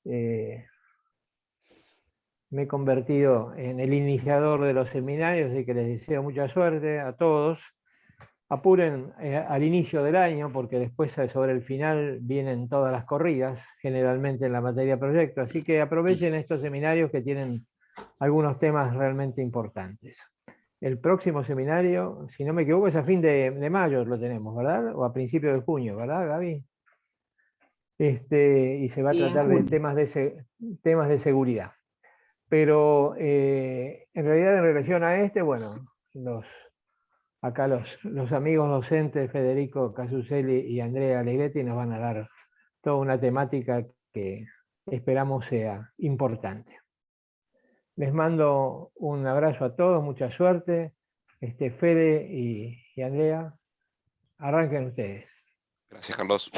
me he convertido en el iniciador de los seminarios, así que les deseo mucha suerte a todos. Apuren al inicio del año, porque después sobre el final vienen todas las corridas, generalmente en la materia proyecto, así que aprovechen estos seminarios que tienen algunos temas realmente importantes. El próximo seminario, si no me equivoco, es a fin de mayo lo tenemos, ¿verdad? O a principios de junio, ¿verdad, Gaby? Y se va a Sí, en tratar de junio. temas de seguridad. Pero en realidad en relación a bueno, acá los amigos docentes Federico Casuselli y Andrea Alegretti nos van a dar toda una temática que esperamos sea importante. Les mando un abrazo a todos, mucha suerte. Fede y Andrea, arranquen ustedes. Gracias, Carlos.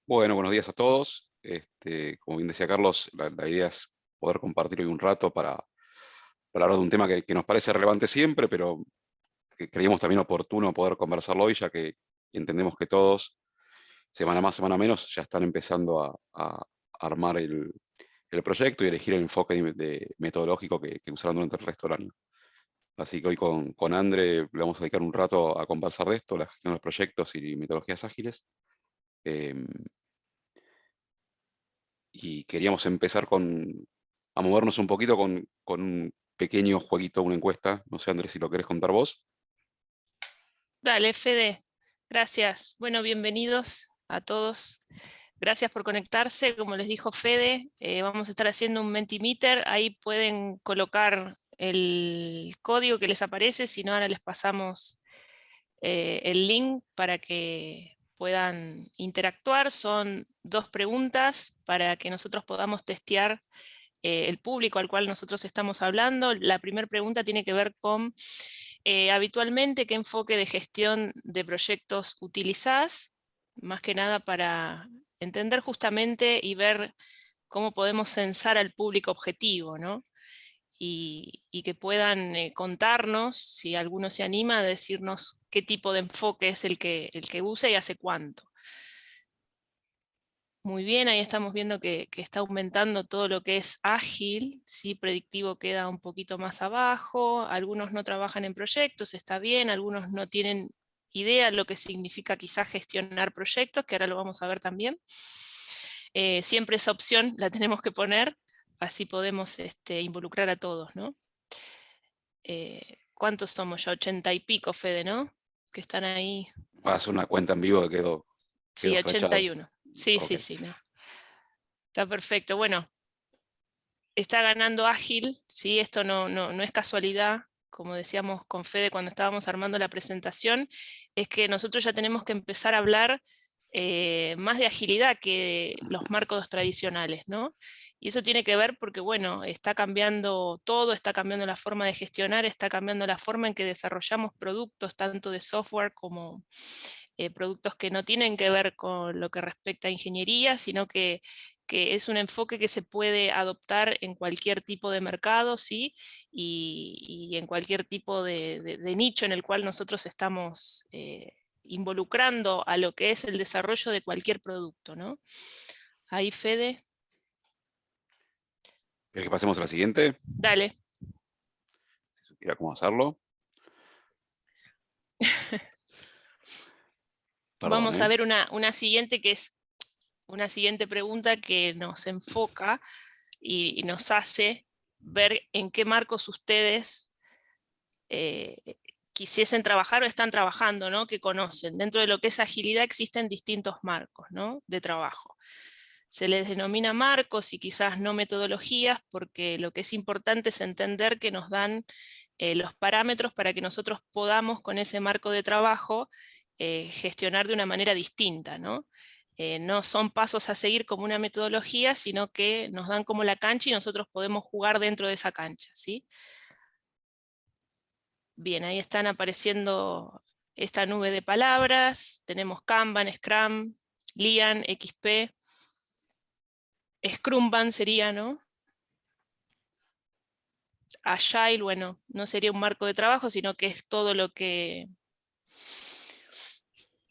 Bueno, buenos días a todos. Como bien decía Carlos, la idea es poder compartir hoy un rato para hablar de un tema que nos parece relevante siempre, pero que creíamos también oportuno poder conversarlo hoy, ya que entendemos que todos, semana más, semana menos, ya están empezando a armar el proyecto y elegir el enfoque metodológico que usarán durante el resto del año. Así que hoy con Andre le vamos a dedicar un rato a conversar de esto, la gestión de los proyectos y metodologías ágiles. Y queríamos empezar a movernos un poquito con un pequeño jueguito, una encuesta. No sé, Andrés, si lo querés contar vos. Dale, Fede. Gracias. Bueno, bienvenidos a todos. Gracias por conectarse. Como les dijo Fede, vamos a estar haciendo un Mentimeter. Ahí pueden colocar el código que les aparece, si no ahora les pasamos el link para que puedan interactuar. Son 2 preguntas para que nosotros podamos testear el público al cual nosotros estamos hablando. La primera pregunta tiene que ver con habitualmente qué enfoque de gestión de proyectos utilizás, más que nada para entender justamente y ver cómo podemos censar al público objetivo, ¿no? Y que puedan contarnos, si alguno se anima, a decirnos qué tipo de enfoque es el que usa y hace cuánto. Muy bien, ahí estamos viendo que está aumentando todo lo que es ágil, ¿sí? Predictivo queda un poquito más abajo, algunos no trabajan en proyectos, está bien, algunos no tienen idea de lo que significa quizás gestionar proyectos, que ahora lo vamos a ver también. Siempre esa opción la tenemos que poner, así podemos involucrar a todos, ¿no? ¿Cuántos somos ya? 80 y pico, Fede, ¿no? Que están ahí. Haz una cuenta en vivo que quedó Sí, escrachado. 81. Sí, Okay. sí, no. Está perfecto. Bueno, está ganando ágil, ¿sí? Esto no es casualidad, como decíamos con Fede cuando estábamos armando la presentación, es que nosotros ya tenemos que empezar a hablar más de agilidad que los marcos tradicionales, ¿no? Y eso tiene que ver porque, bueno, está cambiando todo, está cambiando la forma de gestionar, está cambiando la forma en que desarrollamos productos, tanto de software como productos que no tienen que ver con lo que respecta a ingeniería, sino que es un enfoque que se puede adoptar en cualquier tipo de mercado, ¿sí? Y en cualquier tipo de nicho en el cual nosotros estamos involucrando a lo que es el desarrollo de cualquier producto, ¿no? Ahí, Fede. ¿Querés que pasemos a la siguiente? Dale. Si supiera cómo hacerlo. Perdón, Vamos a ver una siguiente que es una siguiente pregunta que nos enfoca y nos hace ver en qué marcos ustedes quisiesen trabajar o están trabajando, ¿no? Que conocen. Dentro de lo que es agilidad existen distintos marcos, ¿no? De trabajo. Se les denomina marcos y quizás no metodologías, porque lo que es importante es entender que nos dan los parámetros para que nosotros podamos con ese marco de trabajo gestionar de una manera distinta, ¿no? No son pasos a seguir como una metodología, sino que nos dan como la cancha y nosotros podemos jugar dentro de esa cancha, ¿sí? Bien, ahí están apareciendo esta nube de palabras. Tenemos Kanban, Scrum, Lean, XP. Scrumban sería, ¿no? Agile, bueno, no sería un marco de trabajo, sino que es todo lo que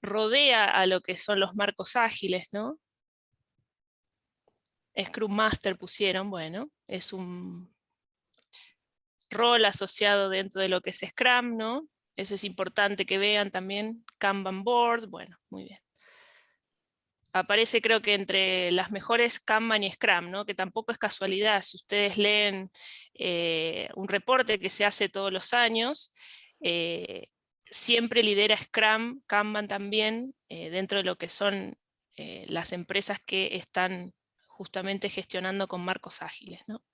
rodea a lo que son los marcos ágiles, ¿no? Scrum Master pusieron, bueno, es un rol asociado dentro de lo que es Scrum, ¿no? Eso es importante que vean también. Kanban Board, bueno, muy bien. Aparece creo que entre las mejores Kanban y Scrum, ¿no? Que tampoco es casualidad. Si ustedes leen un reporte que se hace todos los años, siempre lidera Scrum, Kanban también, dentro de lo que son las empresas que están justamente gestionando con marcos ágiles, ¿no?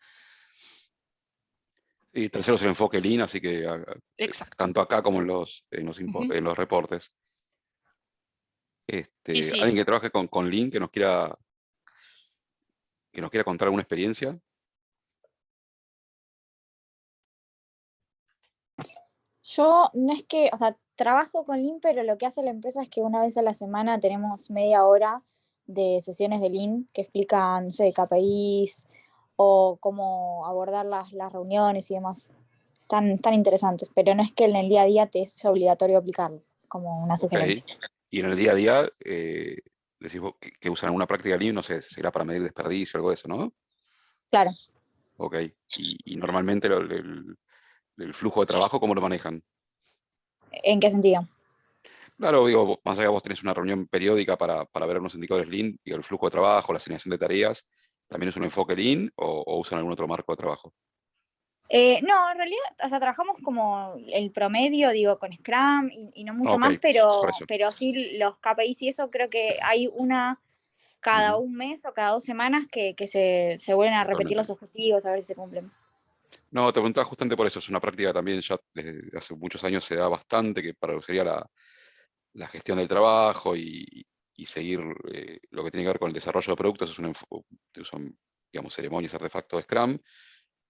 Y tercero es el enfoque Lean, así que Exacto. tanto acá como en Ujú. en los reportes. Sí, sí. Alguien que trabaje con Lean que nos quiera contar alguna experiencia. Yo no es que, o sea, trabajo con Lean, pero lo que hace la empresa es que una vez a la semana tenemos media hora de sesiones de Lean que explican, no sé, KPIs o cómo abordar las reuniones y demás. Tan interesantes, pero no es que en el día a día te es obligatorio aplicarlo, como una Ok. sugerencia. Y en el día a día, decís vos que usan alguna práctica Lean, no sé, será para medir desperdicio o algo de eso, ¿no? Claro. Ok. Y normalmente el flujo de trabajo, ¿cómo lo manejan? ¿En qué sentido? Claro, digo, más allá vos tenés una reunión periódica para ver unos indicadores Lean y el flujo de trabajo, la asignación de tareas, ¿también es un enfoque Lean o usan algún otro marco de trabajo? No, en realidad, o sea, trabajamos como el promedio, digo, con Scrum y no mucho Ok, más, por eso. pero sí los KPIs y eso creo que hay una cada Ujú, un mes o cada 2 semanas que se vuelven a repetir totalmente. los objetivos, a ver si se cumplen. No, te preguntaba justamente por eso, es una práctica también ya desde hace muchos años se da bastante, que para lo que sería la gestión del trabajo y seguir lo que tiene que ver con el desarrollo de productos, son, digamos, ceremonias, artefactos de Scrum,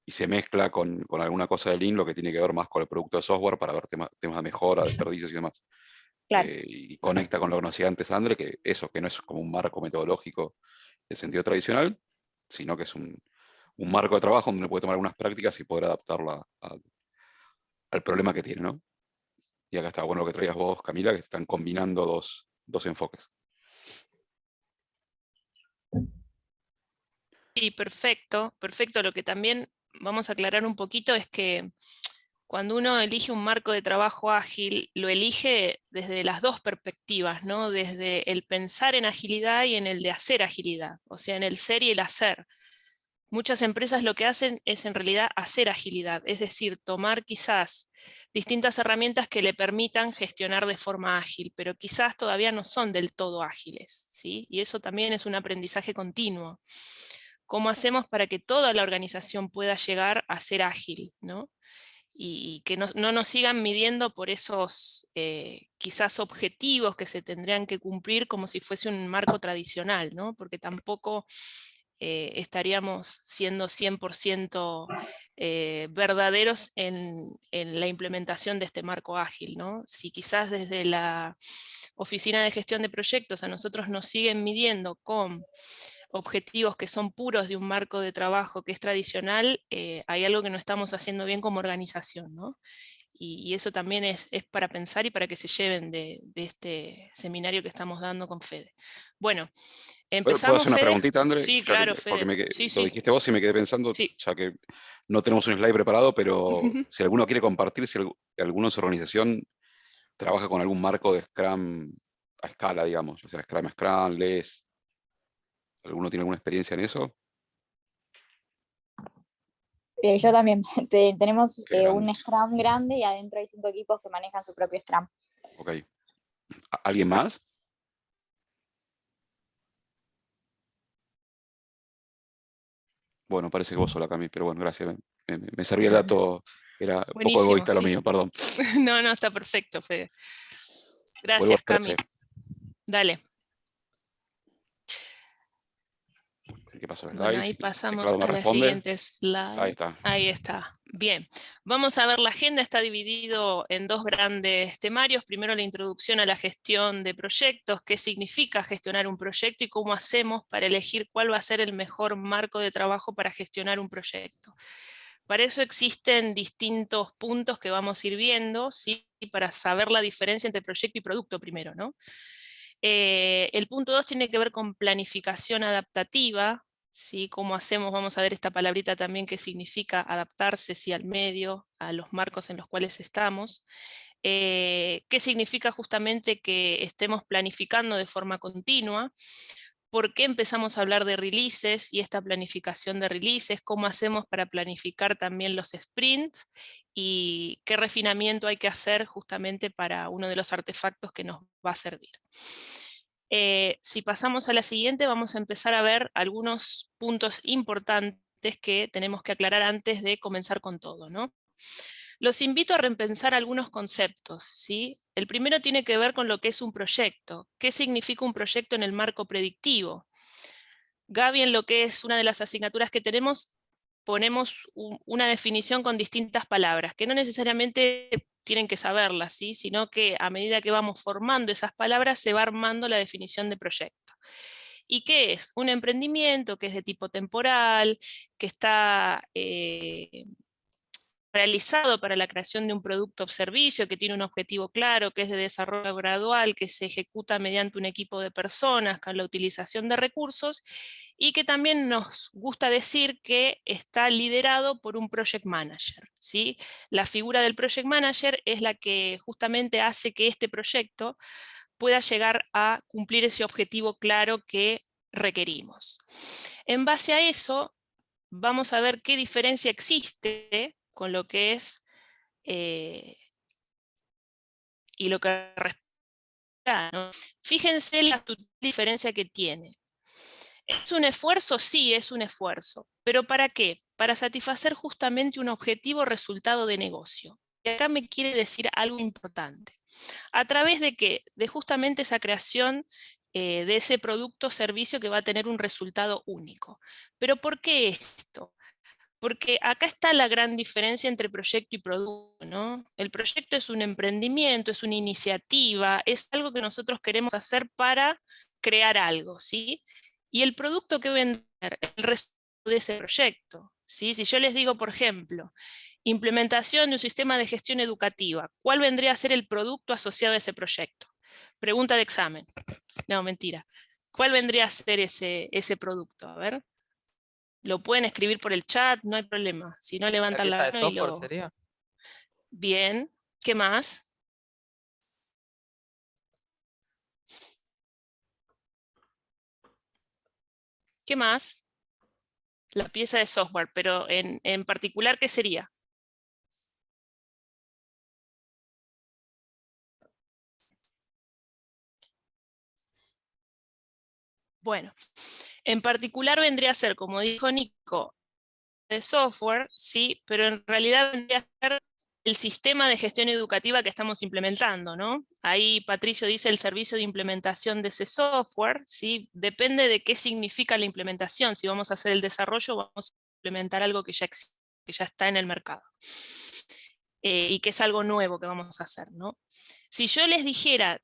y se mezcla con alguna cosa de Lean, lo que tiene que ver más con el producto de software para ver temas de mejora, desperdicios y demás. Claro. Y conecta con lo que nos decía antes André, que eso, que no es como un marco metodológico en sentido tradicional, sino que es un marco de trabajo donde uno puede tomar algunas prácticas y poder adaptarla al problema que tiene, ¿no? Y acá está bueno lo que traías vos, Camila, que están combinando dos enfoques. Sí, perfecto, perfecto. Lo que también vamos a aclarar un poquito es que cuando uno elige un marco de trabajo ágil, lo elige desde las dos perspectivas, ¿no? Desde el pensar en agilidad y en el de hacer agilidad, o sea, en el ser y el hacer. Muchas empresas lo que hacen es en realidad hacer agilidad, es decir, tomar quizás distintas herramientas que le permitan gestionar de forma ágil, pero quizás todavía no son del todo ágiles, ¿sí? Y eso también es un aprendizaje continuo. ¿Cómo hacemos para que toda la organización pueda llegar a ser ágil, ¿no? Y que no nos sigan midiendo por esos quizás objetivos que se tendrían que cumplir como si fuese un marco tradicional, ¿no? Porque tampoco estaríamos siendo 100% verdaderos en la implementación de este marco ágil, ¿no? Si quizás desde la Oficina de Gestión de Proyectos a nosotros nos siguen midiendo con objetivos que son puros de un marco de trabajo que es tradicional, hay algo que no estamos haciendo bien como organización, ¿no? Y eso también es para pensar y para que se lleven de este seminario que estamos dando con Fede. Bueno, ¿Puedo hacer empezamos, una Fede. preguntita, André? Sí, Ya que claro, porque Fede. Sí, lo sí, dijiste vos y me quedé pensando, sí. ya que no tenemos un slide preparado, pero si alguno quiere compartir, si alguno en su organización trabaja con algún marco de Scrum a escala, digamos, o sea, Scrum, Scrum, LES, ¿alguno tiene alguna experiencia en eso? Yo también. Tenemos Qué grande. un Scrum grande y adentro hay 5 equipos que manejan su propio Scrum. Ok. ¿Alguien más? Bueno, parece que vos sola, Cami, pero bueno, gracias. Me servía el dato, era un poco Buenísimo, egoísta lo sí. mío, perdón. No, no, está perfecto, Fede. Vuelvo a Gracias, Cami. verse. Dale. ¿Qué pasó? Bueno, ahí Slides, el teclado pasamos me a la responde. siguiente Ahí slide. está. Ahí está. Bien. Vamos a ver, la agenda está dividido en dos grandes temarios. Primero, la introducción a la gestión de proyectos, qué significa gestionar un proyecto y cómo hacemos para elegir cuál va a ser el mejor marco de trabajo para gestionar un proyecto. Para eso existen distintos puntos que vamos a ir viendo, ¿sí? Para saber la diferencia entre proyecto y producto primero, ¿no? El punto 2 tiene que ver con planificación adaptativa, ¿sí? ¿Cómo hacemos? Vamos a ver esta palabrita también que significa adaptarse, ¿sí? Al medio, a los marcos en los cuales estamos. ¿Qué significa justamente que estemos planificando de forma continua? ¿Por qué empezamos a hablar de releases y esta planificación de releases? ¿Cómo hacemos para planificar también los sprints? ¿Y qué refinamiento hay que hacer justamente para uno de los artefactos que nos va a servir? Si pasamos a la siguiente, vamos a empezar a ver algunos puntos importantes que tenemos que aclarar antes de comenzar con todo, ¿no? Los invito a repensar algunos conceptos, ¿sí? El primero tiene que ver con lo que es un proyecto. ¿Qué significa un proyecto en el marco predictivo? Gaby, en lo que es una de las asignaturas que tenemos, ponemos una definición con distintas palabras, que no necesariamente tienen que saberlas, ¿sí? Sino que a medida que vamos formando esas palabras, se va armando la definición de proyecto. ¿Y qué es? Un emprendimiento que es de tipo temporal, que está realizado para la creación de un producto o servicio que tiene un objetivo claro, que es de desarrollo gradual, que se ejecuta mediante un equipo de personas con la utilización de recursos, y que también nos gusta decir que está liderado por un project manager, ¿sí? La figura del project manager es la que justamente hace que este proyecto pueda llegar a cumplir ese objetivo claro que requerimos. En base a eso, vamos a ver qué diferencia existe con lo que es y lo que respecta, ¿no? Fíjense la diferencia que tiene. ¿Es un esfuerzo? Sí, es un esfuerzo. ¿Pero para qué? Para satisfacer justamente un objetivo resultado de negocio. Y acá me quiere decir algo importante. ¿A través de qué? De justamente esa creación de ese producto o servicio que va a tener un resultado único. ¿Pero por qué esto? Porque acá está la gran diferencia entre proyecto y producto, ¿no? El proyecto es un emprendimiento, es una iniciativa, es algo que nosotros queremos hacer para crear algo, ¿sí? Y el producto que vender, el resultado de ese proyecto, ¿sí? Si yo les digo, por ejemplo, implementación de un sistema de gestión educativa, ¿cuál vendría a ser el producto asociado a ese proyecto? Pregunta de examen. No, mentira. ¿Cuál vendría a ser ese producto? A ver. Lo pueden escribir por el chat, no hay problema. Si no, levantan la pieza de mano y software lo... sería. Bien. ¿Qué más? ¿Qué más? La pieza de software, pero en particular, ¿qué sería? Bueno, en particular vendría a ser, como dijo Nico, de software, sí, pero en realidad vendría a ser el sistema de gestión educativa que estamos implementando, ¿no? Ahí Patricio dice el servicio de implementación de ese software, ¿sí? Depende de qué significa la implementación. Si vamos a hacer el desarrollo, vamos a implementar algo que ya existe, que ya está en el mercado. Y que es algo nuevo que vamos a hacer, ¿no? Si yo les dijera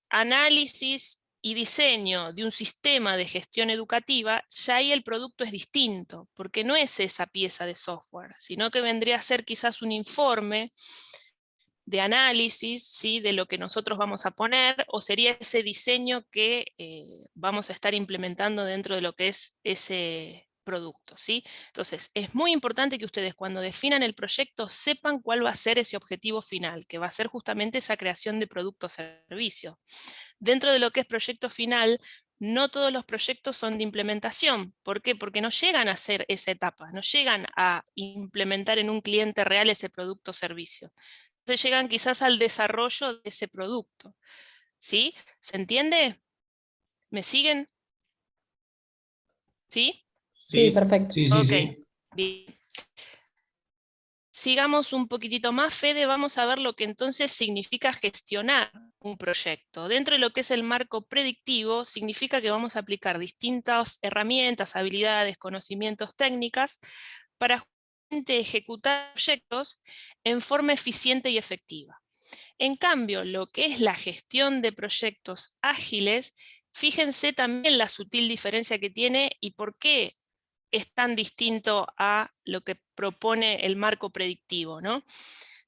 análisis y diseño de un sistema de gestión educativa, ya ahí el producto es distinto, porque no es esa pieza de software, sino que vendría a ser quizás un informe de análisis, ¿sí? De lo que nosotros vamos a poner, o sería ese diseño que vamos a estar implementando dentro de lo que es ese producto, ¿sí? Entonces, es muy importante que ustedes cuando definan el proyecto sepan cuál va a ser ese objetivo final, que va a ser justamente esa creación de producto o servicio. Dentro de lo que es proyecto final, no todos los proyectos son de implementación. ¿Por qué? Porque no llegan a ser esa etapa, no llegan a implementar en un cliente real ese producto o servicio. Entonces llegan quizás al desarrollo de ese producto. ¿Sí? ¿Se entiende? ¿Me siguen? ¿Sí? Sí, perfecto. Sí, sí, Ok, sí. bien. Sigamos un poquitito más, Fede, vamos a ver lo que entonces significa gestionar un proyecto. Dentro de lo que es el marco predictivo, significa que vamos a aplicar distintas herramientas, habilidades, conocimientos, técnicas para ejecutar proyectos en forma eficiente y efectiva. En cambio, lo que es la gestión de proyectos ágiles, fíjense también la sutil diferencia que tiene y por qué es tan distinto a lo que propone el marco predictivo, ¿no?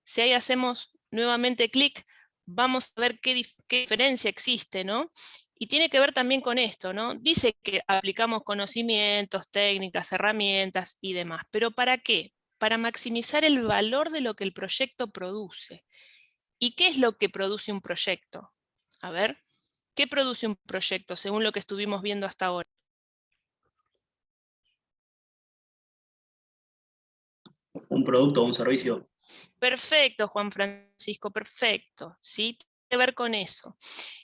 Si ahí hacemos nuevamente clic, vamos a ver qué diferencia existe, ¿no? Y tiene que ver también con esto, ¿no? Dice que aplicamos conocimientos, técnicas, herramientas y demás. ¿Pero para qué? Para maximizar el valor de lo que el proyecto produce. ¿Y qué es lo que produce un proyecto? A ver, ¿qué produce un proyecto según lo que estuvimos viendo hasta ahora? Un producto o un servicio. Perfecto, Juan Francisco, perfecto. ¿Sí? Tiene que ver con eso.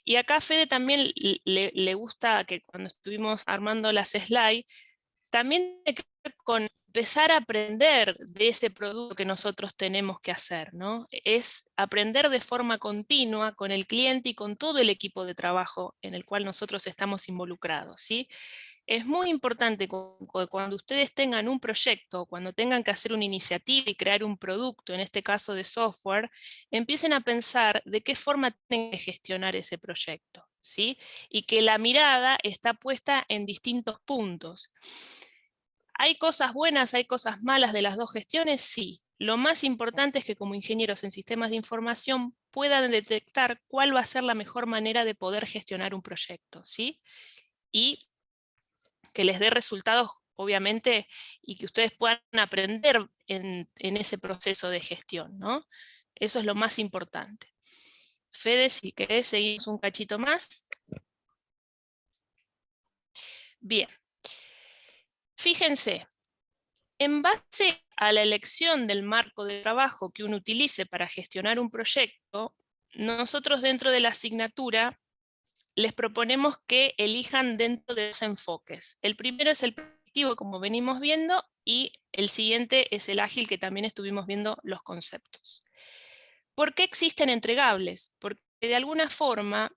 Y acá a Fede también le gusta que cuando estuvimos armando las slides, también tiene que ver con empezar a aprender de ese producto que nosotros tenemos que hacer, ¿no? Es aprender de forma continua con el cliente y con todo el equipo de trabajo en el cual nosotros estamos involucrados, ¿sí? Es muy importante cuando ustedes tengan un proyecto, cuando tengan que hacer una iniciativa y crear un producto, en este caso de software, empiecen a pensar de qué forma tienen que gestionar ese proyecto, ¿sí? Y que la mirada está puesta en distintos puntos. ¿Hay cosas buenas, hay cosas malas de las dos gestiones? Sí. Lo más importante es que como ingenieros en sistemas de información puedan detectar cuál va a ser la mejor manera de poder gestionar un proyecto, ¿sí? Y que les dé resultados, obviamente, y que ustedes puedan aprender en ese proceso de gestión, ¿no? Eso es lo más importante. Fede, si querés, seguimos un cachito más. Bien. Fíjense, en base a la elección del marco de trabajo que uno utilice para gestionar un proyecto, nosotros dentro de la asignatura les proponemos que elijan dentro de dos enfoques. El primero es el predictivo, como venimos viendo, y el siguiente es el ágil, que también estuvimos viendo los conceptos. ¿Por qué existen entregables? Porque de alguna forma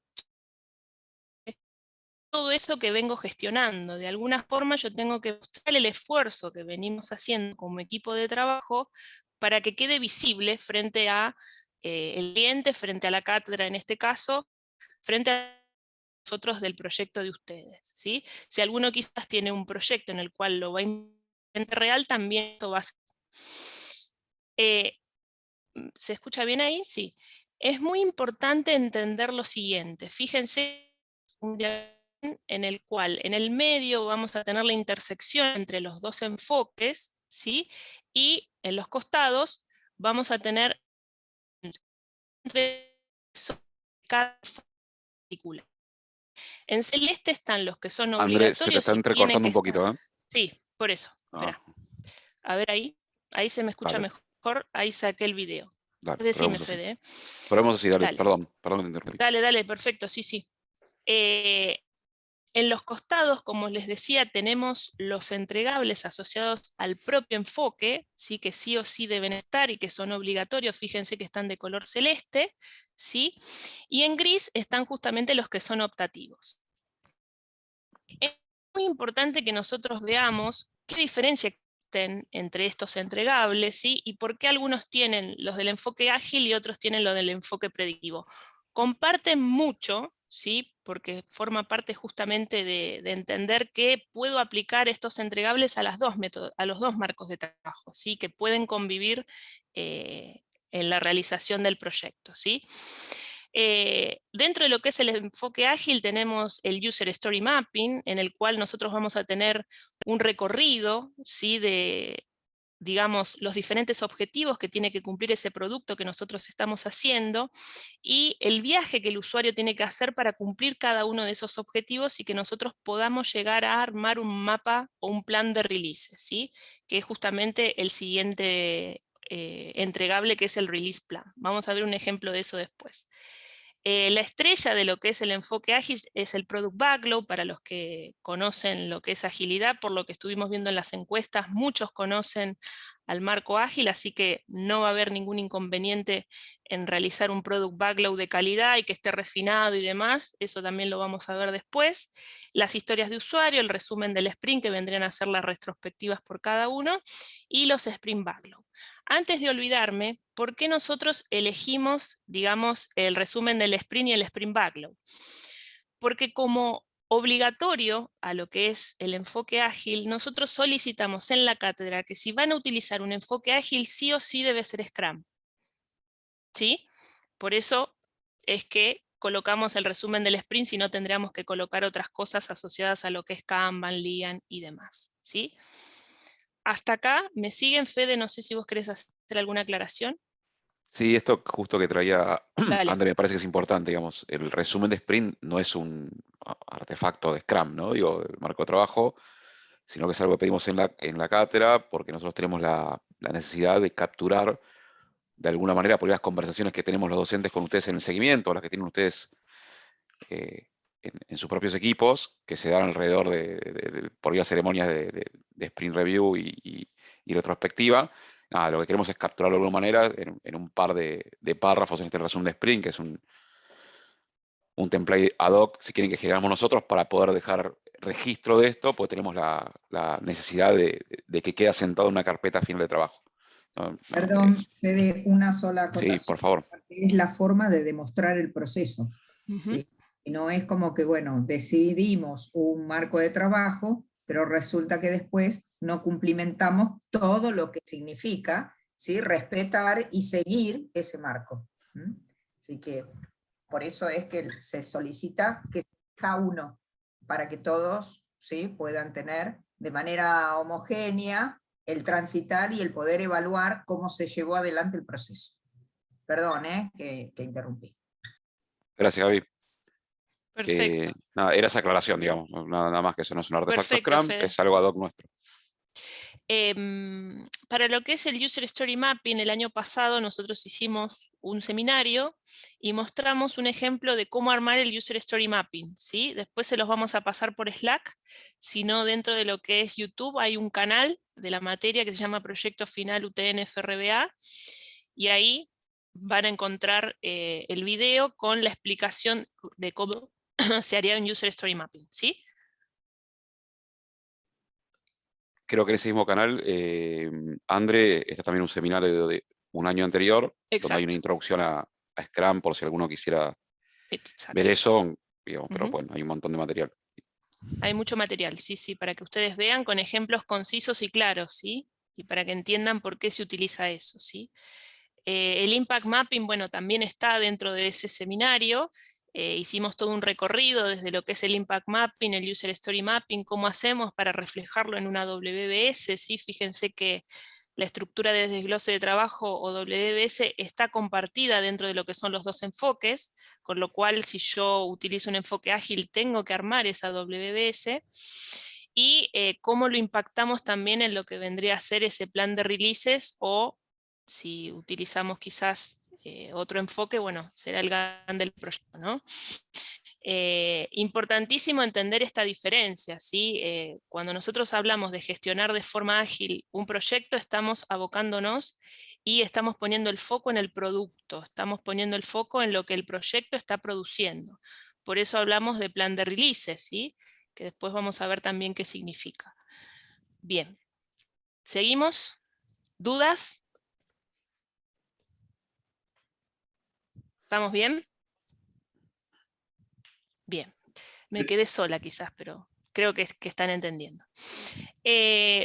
todo eso que vengo gestionando, de alguna forma yo tengo que mostrar el esfuerzo que venimos haciendo como equipo de trabajo para que quede visible frente a el cliente, frente a la cátedra en este caso, frente a nosotros del proyecto de ustedes, ¿sí? Si alguno quizás tiene un proyecto en el cual lo va a implementar real, también esto va a ser. ¿Se escucha bien ahí? Sí. Es muy importante entender lo siguiente. Fíjense un diagrama en el cual en el medio vamos a tener la intersección entre los dos enfoques, ¿sí? Y en los costados vamos a tener entre cada particular. En celeste están los que son Andrés, se te obligatorios está y tienen entrecortando que un poquito, estar. ¿eh? Sí, por eso. Espera. A ver ahí se me escucha Dale. mejor, ahí saqué el video. Dale, Decime, probemos así. Fede. Probemos así, dale, Dale. perdón que te interrumpí. Dale, perfecto, sí. En los costados, como les decía, tenemos los entregables asociados al propio enfoque, ¿sí? Que sí o sí deben estar y que son obligatorios. Fíjense que están de color celeste, ¿sí? Y en gris están justamente los que son optativos. Es muy importante que nosotros veamos qué diferencia existen entre estos entregables, ¿sí? Y por qué algunos tienen los del enfoque ágil y otros tienen los del enfoque predictivo. Comparten mucho, ¿sí? Porque forma parte justamente de entender que puedo aplicar estos entregables a los dos marcos de trabajo, ¿sí? Que pueden convivir en la realización del proyecto, ¿sí? Dentro de lo que es el enfoque ágil tenemos el User Story Mapping, en el cual nosotros vamos a tener un recorrido, ¿sí? De, digamos, los diferentes objetivos que tiene que cumplir ese producto que nosotros estamos haciendo y el viaje que el usuario tiene que hacer para cumplir cada uno de esos objetivos y que nosotros podamos llegar a armar un mapa o un plan de release, ¿sí? Que es justamente el siguiente entregable, que es el Release Plan. Vamos a ver un ejemplo de eso después. La estrella de lo que es el enfoque ágil es el Product Backlog. Para los que conocen lo que es agilidad, por lo que estuvimos viendo en las encuestas, muchos conocen al marco ágil, así que no va a haber ningún inconveniente en realizar un Product Backlog de calidad y que esté refinado y demás. Eso también lo vamos a ver después. Las historias de usuario, el resumen del sprint, que vendrían a ser las retrospectivas por cada uno, y los Sprint Backlog. Antes de olvidarme, ¿por qué nosotros elegimos, digamos, el resumen del sprint y el sprint backlog? Porque como obligatorio a lo que es el enfoque ágil, nosotros solicitamos en la cátedra que si van a utilizar un enfoque ágil, sí o sí debe ser Scrum. ¿Sí? Por eso es que colocamos el resumen del sprint, si no tendríamos que colocar otras cosas asociadas a lo que es Kanban, Lean y demás. ¿Sí? Hasta acá, ¿me siguen, Fede? No sé si vos querés hacer alguna aclaración. Sí, esto justo que traía Dale. André me parece que es importante, digamos, el resumen de sprint no es un artefacto de Scrum, ¿no? Digo, el marco de trabajo, sino que es algo que pedimos en la cátedra porque nosotros tenemos la necesidad de capturar de alguna manera por las conversaciones que tenemos los docentes con ustedes en el seguimiento, las que tienen ustedes en sus propios equipos, que se dan alrededor por las ceremonias de sprint review y retrospectiva. Nada, lo que queremos es capturarlo de alguna manera en un par de párrafos en este resumen de sprint, que es un template ad hoc, si quieren, que generamos nosotros para poder dejar registro de esto, pues tenemos la necesidad de que quede asentado en una carpeta final de trabajo. Perdón, Fede, una sola acotación. Sí, por favor. Es la forma de demostrar el proceso. ¿Sí? Y no es como que, bueno, decidimos un marco de trabajo, pero resulta que después no cumplimentamos todo lo que significa, ¿sí? Respetar y seguir ese marco. Así que por eso es que se solicita que sea uno, para que todos, ¿sí?, puedan tener de manera homogénea el transitar y el poder evaluar cómo se llevó adelante el proceso. Perdón, que interrumpí. Gracias, Gaby. Perfecto. Nada, era esa aclaración, digamos, nada más, que eso no es un artefacto Perfecto, Scrum, Fede. es algo ad hoc nuestro. Para lo que es el User Story Mapping, el año pasado nosotros hicimos un seminario y mostramos un ejemplo de cómo armar el User Story Mapping, ¿sí? Después se los vamos a pasar por Slack, si no, dentro de lo que es YouTube hay un canal de la materia que se llama Proyecto Final UTN FRBA, y ahí van a encontrar el video con la explicación de cómo se haría un User Story Mapping, ¿sí? Creo que en ese mismo canal, André, está también un seminario de un año anterior, donde hay una introducción a Scrum, por si alguno quisiera ver eso, digamos, pero bueno, hay un montón de material. Hay mucho material, sí, sí, para que ustedes vean con ejemplos concisos y claros, ¿sí? Y para que entiendan por qué se utiliza eso, ¿sí? El Impact Mapping, bueno, también está dentro de ese seminario. Hicimos todo un recorrido desde lo que es el Impact Mapping, el User Story Mapping, cómo hacemos para reflejarlo en una WBS, ¿sí? Fíjense que la estructura de desglose de trabajo o WBS está compartida dentro de lo que son los dos enfoques, con lo cual si yo utilizo un enfoque ágil tengo que armar esa WBS, y cómo lo impactamos también en lo que vendría a ser ese plan de releases, o si utilizamos quizás otro enfoque, bueno, será el GAN del proyecto, ¿no? Importantísimo entender esta diferencia, ¿sí? Cuando nosotros hablamos de gestionar de forma ágil un proyecto, estamos abocándonos y estamos poniendo el foco en el producto, estamos poniendo el foco en lo que el proyecto está produciendo. Por eso hablamos de plan de releases, ¿sí? Que después vamos a ver también qué significa. Bien, ¿seguimos? ¿Dudas? ¿Estamos bien? Bien, me quedé sola quizás, pero creo que están entendiendo.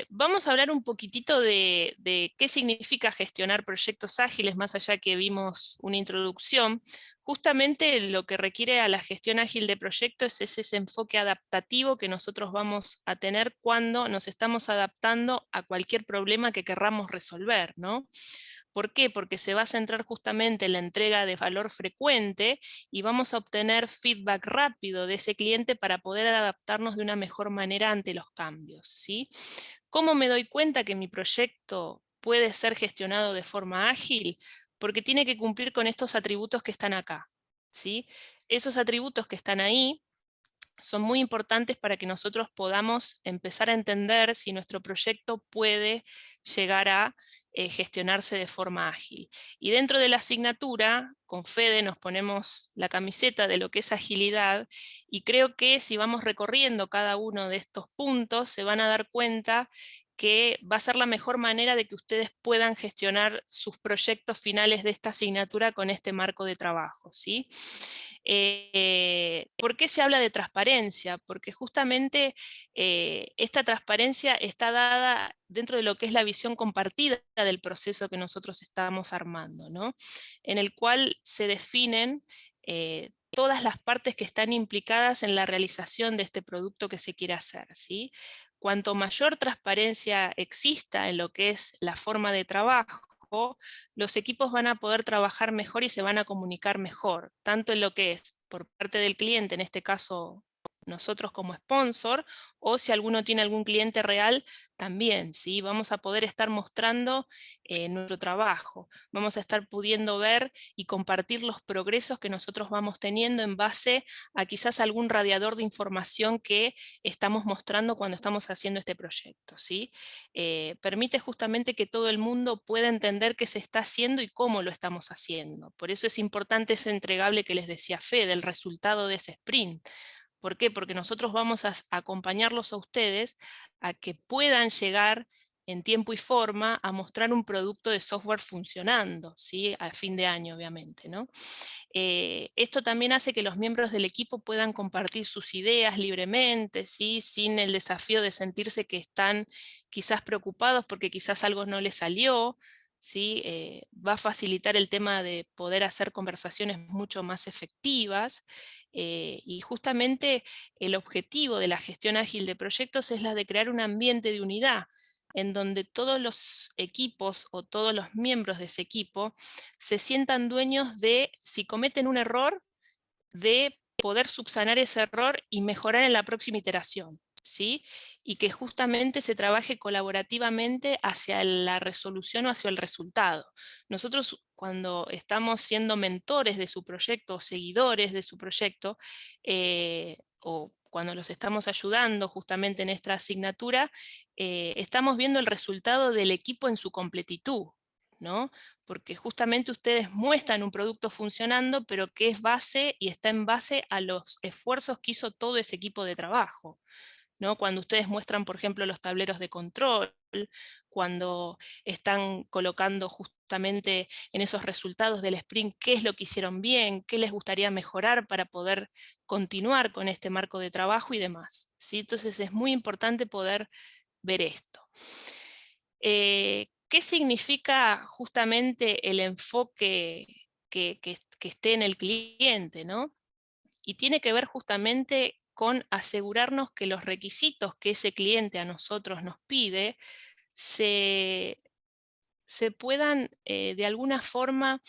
Vamos a hablar un poquitito de qué significa gestionar proyectos ágiles, más allá que vimos una introducción. Justamente lo que requiere a la gestión ágil de proyectos es ese enfoque adaptativo que nosotros vamos a tener cuando nos estamos adaptando a cualquier problema que querramos resolver, ¿no? ¿Por qué? Porque se va a centrar justamente en la entrega de valor frecuente y vamos a obtener feedback rápido de ese cliente para poder adaptarnos de una mejor manera ante los cambios, ¿sí? ¿Cómo me doy cuenta que mi proyecto puede ser gestionado de forma ágil? Porque tiene que cumplir con estos atributos que están acá, ¿sí? Esos atributos que están ahí son muy importantes para que nosotros podamos empezar a entender si nuestro proyecto puede llegar a gestionarse de forma ágil. Y dentro de la asignatura, con Fede nos ponemos la camiseta de lo que es agilidad, y creo que si vamos recorriendo cada uno de estos puntos, se van a dar cuenta que va a ser la mejor manera de que ustedes puedan gestionar sus proyectos finales de esta asignatura con este marco de trabajo, ¿sí? ¿Por qué se habla de transparencia? Porque justamente esta transparencia está dada dentro de lo que es la visión compartida del proceso que nosotros estamos armando, ¿no? En el cual se definen todas las partes que están implicadas en la realización de este producto que se quiere hacer, ¿sí? Cuanto mayor transparencia exista en lo que es la forma de trabajo, los equipos van a poder trabajar mejor y se van a comunicar mejor, tanto en lo que es por parte del cliente, en este caso nosotros como sponsor, o si alguno tiene algún cliente real, también, ¿sí? Vamos a poder estar mostrando nuestro trabajo, vamos a estar pudiendo ver y compartir los progresos que nosotros vamos teniendo en base a quizás algún radiador de información que estamos mostrando cuando estamos haciendo este proyecto, ¿sí? Permite justamente que todo el mundo pueda entender qué se está haciendo y cómo lo estamos haciendo. Por eso es importante ese entregable que les decía Fede, el resultado de ese sprint. ¿Por qué? Porque nosotros vamos a acompañarlos a ustedes a que puedan llegar en tiempo y forma a mostrar un producto de software funcionando, ¿sí? A fin de año, obviamente, ¿no? Esto también hace que los miembros del equipo puedan compartir sus ideas libremente, ¿sí? Sin el desafío de sentirse que están quizás preocupados porque quizás algo no les salió, ¿sí? Va a facilitar el tema de poder hacer conversaciones mucho más efectivas, y justamente el objetivo de la gestión ágil de proyectos es la de crear un ambiente de unidad, en donde todos los equipos o todos los miembros de ese equipo se sientan dueños de, si cometen un error, de poder subsanar ese error y mejorar en la próxima iteración, ¿sí? Y que justamente se trabaje colaborativamente hacia la resolución o hacia el resultado. Nosotros, cuando estamos siendo mentores de su proyecto o seguidores de su proyecto, o cuando los estamos ayudando justamente en esta asignatura, estamos viendo el resultado del equipo en su completitud, ¿no? Porque justamente ustedes muestran un producto funcionando, pero que es base y está en base a los esfuerzos que hizo todo ese equipo de trabajo, ¿no? Cuando ustedes muestran, por ejemplo, los tableros de control, cuando están colocando justamente en esos resultados del sprint qué es lo que hicieron bien, qué les gustaría mejorar para poder continuar con este marco de trabajo y demás, ¿sí? Entonces es muy importante poder ver esto. ¿Qué significa justamente el enfoque que esté en el cliente, ¿no? Y tiene que ver justamente con asegurarnos que los requisitos que ese cliente a nosotros nos pide se puedan de alguna forma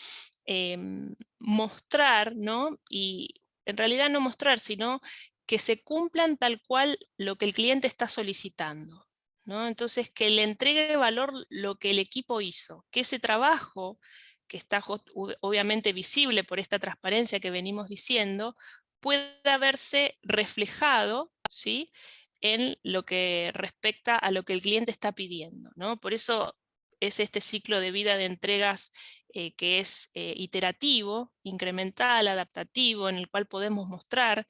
mostrar, ¿no? Y en realidad no mostrar, sino que se cumplan tal cual lo que el cliente está solicitando, ¿no? Entonces, que le entregue valor lo que el equipo hizo, que ese trabajo, que está obviamente visible por esta transparencia que venimos diciendo, pueda verse reflejado, ¿sí?, en lo que respecta a lo que el cliente está pidiendo, ¿no? Por eso es este ciclo de vida de entregas que es iterativo, incremental, adaptativo, en el cual podemos mostrar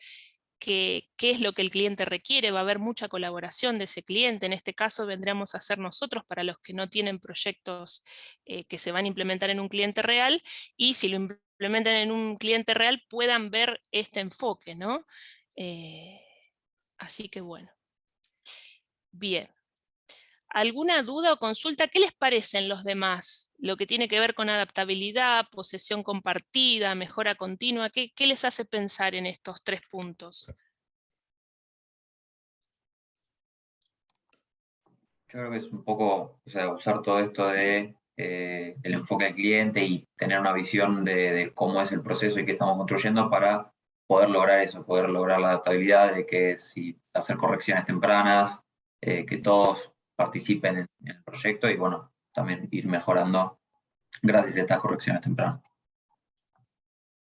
qué es lo que el cliente requiere. Va a haber mucha colaboración de ese cliente. En este caso vendríamos a ser nosotros para los que no tienen proyectos que se van a implementar en un cliente real, y si lo implementan en un cliente real puedan ver este enfoque, ¿no? Así que bueno. Bien. ¿Alguna duda o consulta? ¿Qué les parecen los demás? Lo que tiene que ver con adaptabilidad, posesión compartida, mejora continua, ¿qué les hace pensar en estos 3 puntos? Yo creo que es un poco, o sea, usar todo esto de el enfoque del cliente y tener una visión de cómo es el proceso y qué estamos construyendo para poder lograr eso, poder lograr la adaptabilidad, de que si hacer correcciones tempranas, que todos participen en el proyecto y bueno, también ir mejorando gracias a estas correcciones tempranas.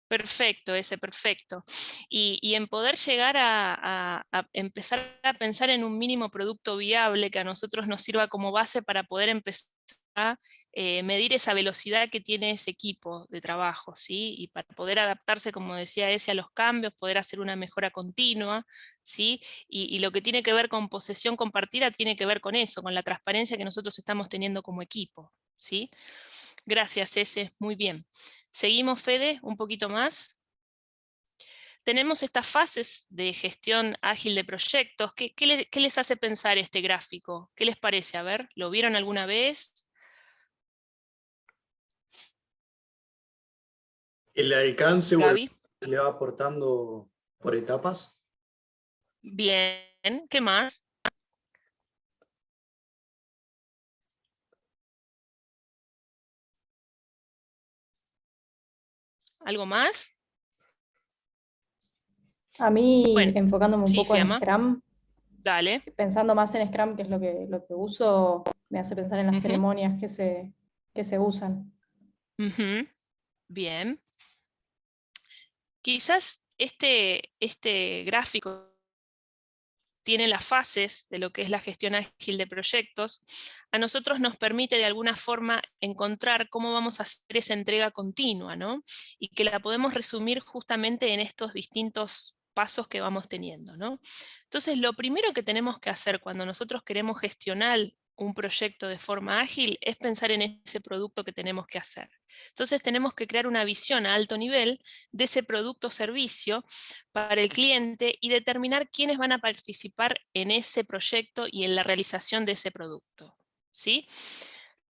Perfecto, perfecto. Y en poder llegar a empezar a pensar en un mínimo producto viable que a nosotros nos sirva como base para poder empezar a medir esa velocidad que tiene ese equipo de trabajo, ¿sí? Y para poder adaptarse, como decía ese, a los cambios, poder hacer una mejora continua, ¿sí? Y lo que tiene que ver con posesión compartida tiene que ver con eso, con la transparencia que nosotros estamos teniendo como equipo, ¿sí? Gracias, Ese, muy bien. Seguimos, Fede, un poquito más. tenemos estas fases de gestión ágil de proyectos. ¿Qué les hace pensar este gráfico? ¿Qué les parece? A ver, ¿lo vieron alguna vez? El alcance o el Gaby. se le va aportando por etapas. Bien, ¿qué más? ¿Algo más? A mí, Bueno, enfocándome un sí, poco en Fiamma. Scrum, Dale. pensando más en Scrum, que es lo que uso, me hace pensar en las Ujú. ceremonias que se usan. Ujú. Bien. Quizás este gráfico tiene las fases de lo que es la gestión ágil de proyectos. A nosotros nos permite de alguna forma encontrar cómo vamos a hacer esa entrega continua, ¿no? Y que la podemos resumir justamente en estos distintos pasos que vamos teniendo, ¿no? Entonces, lo primero que tenemos que hacer cuando nosotros queremos gestionar un proyecto de forma ágil es pensar en ese producto que tenemos que hacer. Entonces tenemos que crear una visión a alto nivel de ese producto o servicio para el cliente y determinar quiénes van a participar en ese proyecto y en la realización de ese producto, ¿sí?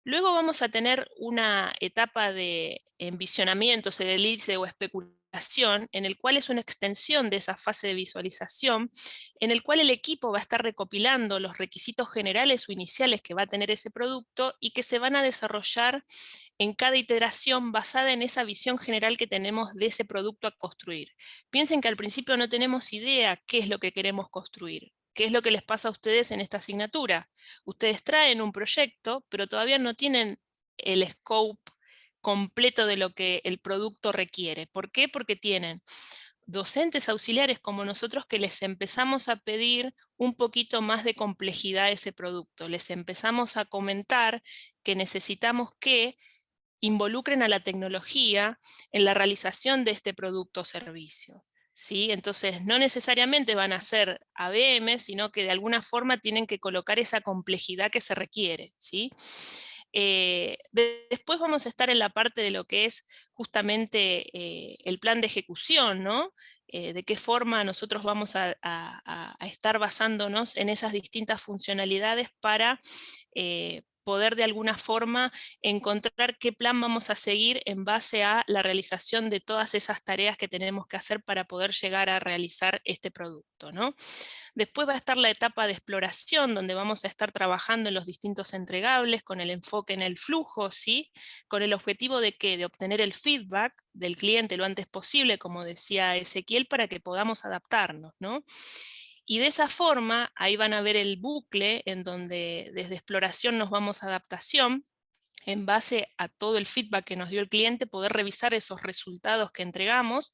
Luego vamos a tener una etapa de envisionamiento, se le dice, o especulación, en el cual es una extensión de esa fase de visualización, en el cual el equipo va a estar recopilando los requisitos generales o iniciales que va a tener ese producto y que se van a desarrollar en cada iteración basada en esa visión general que tenemos de ese producto a construir. Piensen que al principio no tenemos idea qué es lo que queremos construir. ¿Qué es lo que les pasa a ustedes en esta asignatura? Ustedes traen un proyecto, pero todavía no tienen el scope completo de lo que el producto requiere. ¿Por qué? Porque tienen docentes auxiliares como nosotros que les empezamos a pedir un poquito más de complejidad a ese producto. Les empezamos a comentar que necesitamos que involucren a la tecnología en la realización de este producto o servicio. ¿Sí? Entonces, no necesariamente van a ser ABM, sino que de alguna forma tienen que colocar esa complejidad que se requiere. ¿Sí? Después vamos a estar en la parte de lo que es justamente el plan de ejecución, ¿no? De qué forma nosotros vamos a estar basándonos en esas distintas funcionalidades para poder de alguna forma encontrar qué plan vamos a seguir en base a la realización de todas esas tareas que tenemos que hacer para poder llegar a realizar este producto, ¿no? Después va a estar la etapa de exploración, donde vamos a estar trabajando en los distintos entregables, con el enfoque en el flujo, ¿sí? Con el objetivo de ¿qué? De obtener el feedback del cliente lo antes posible, como decía Ezequiel, para que podamos adaptarnos, ¿no? Y de esa forma, ahí van a ver el bucle en donde desde exploración nos vamos a adaptación, en base a todo el feedback que nos dio el cliente, poder revisar esos resultados que entregamos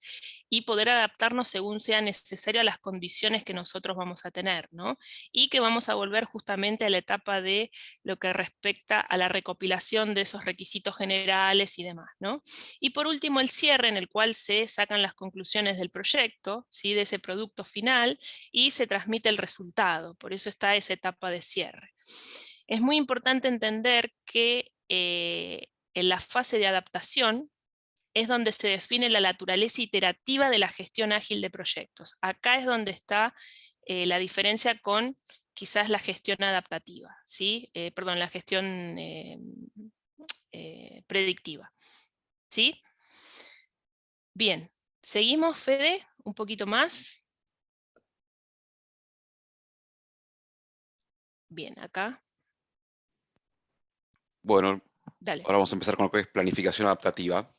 y poder adaptarnos según sea necesario a las condiciones que nosotros vamos a tener, ¿no? Y que vamos a volver justamente a la etapa de lo que respecta a la recopilación de esos requisitos generales y demás, ¿no? Y por último, el cierre, en el cual se sacan las conclusiones del proyecto, ¿sí? De ese producto final, y se transmite el resultado. Por eso está esa etapa de cierre. Es muy importante entender que en la fase de adaptación es donde se define la naturaleza iterativa de la gestión ágil de proyectos. Acá es donde está la diferencia con quizás la gestión adaptativa, ¿sí? Perdón, la gestión predictiva. ¿Sí? Bien, seguimos, Fede, un poquito más. Bien, acá. Bueno, Dale. ahora vamos a empezar con lo que es planificación adaptativa.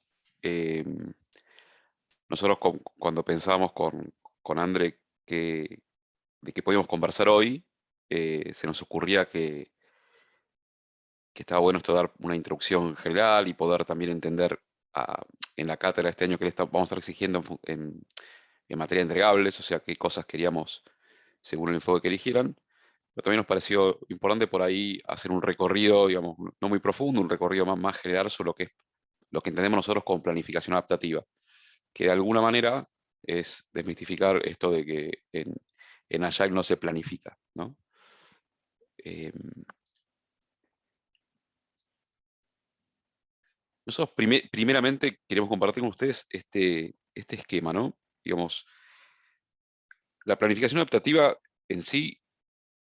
Nosotros cuando pensábamos con André de qué podíamos conversar hoy, se nos ocurría que estaba bueno esto dar una introducción general y poder también entender en la cátedra de este año que vamos a estar exigiendo en materia de entregables, o sea, qué cosas queríamos según el enfoque que eligieran. Pero también nos pareció importante por ahí hacer un recorrido, digamos, no muy profundo, un recorrido más general sobre lo que entendemos nosotros como planificación adaptativa, que de alguna manera es desmistificar esto de que en Agile no se planifica, ¿no? Nosotros primeramente queremos compartir con ustedes este esquema, ¿no? Digamos, la planificación adaptativa en sí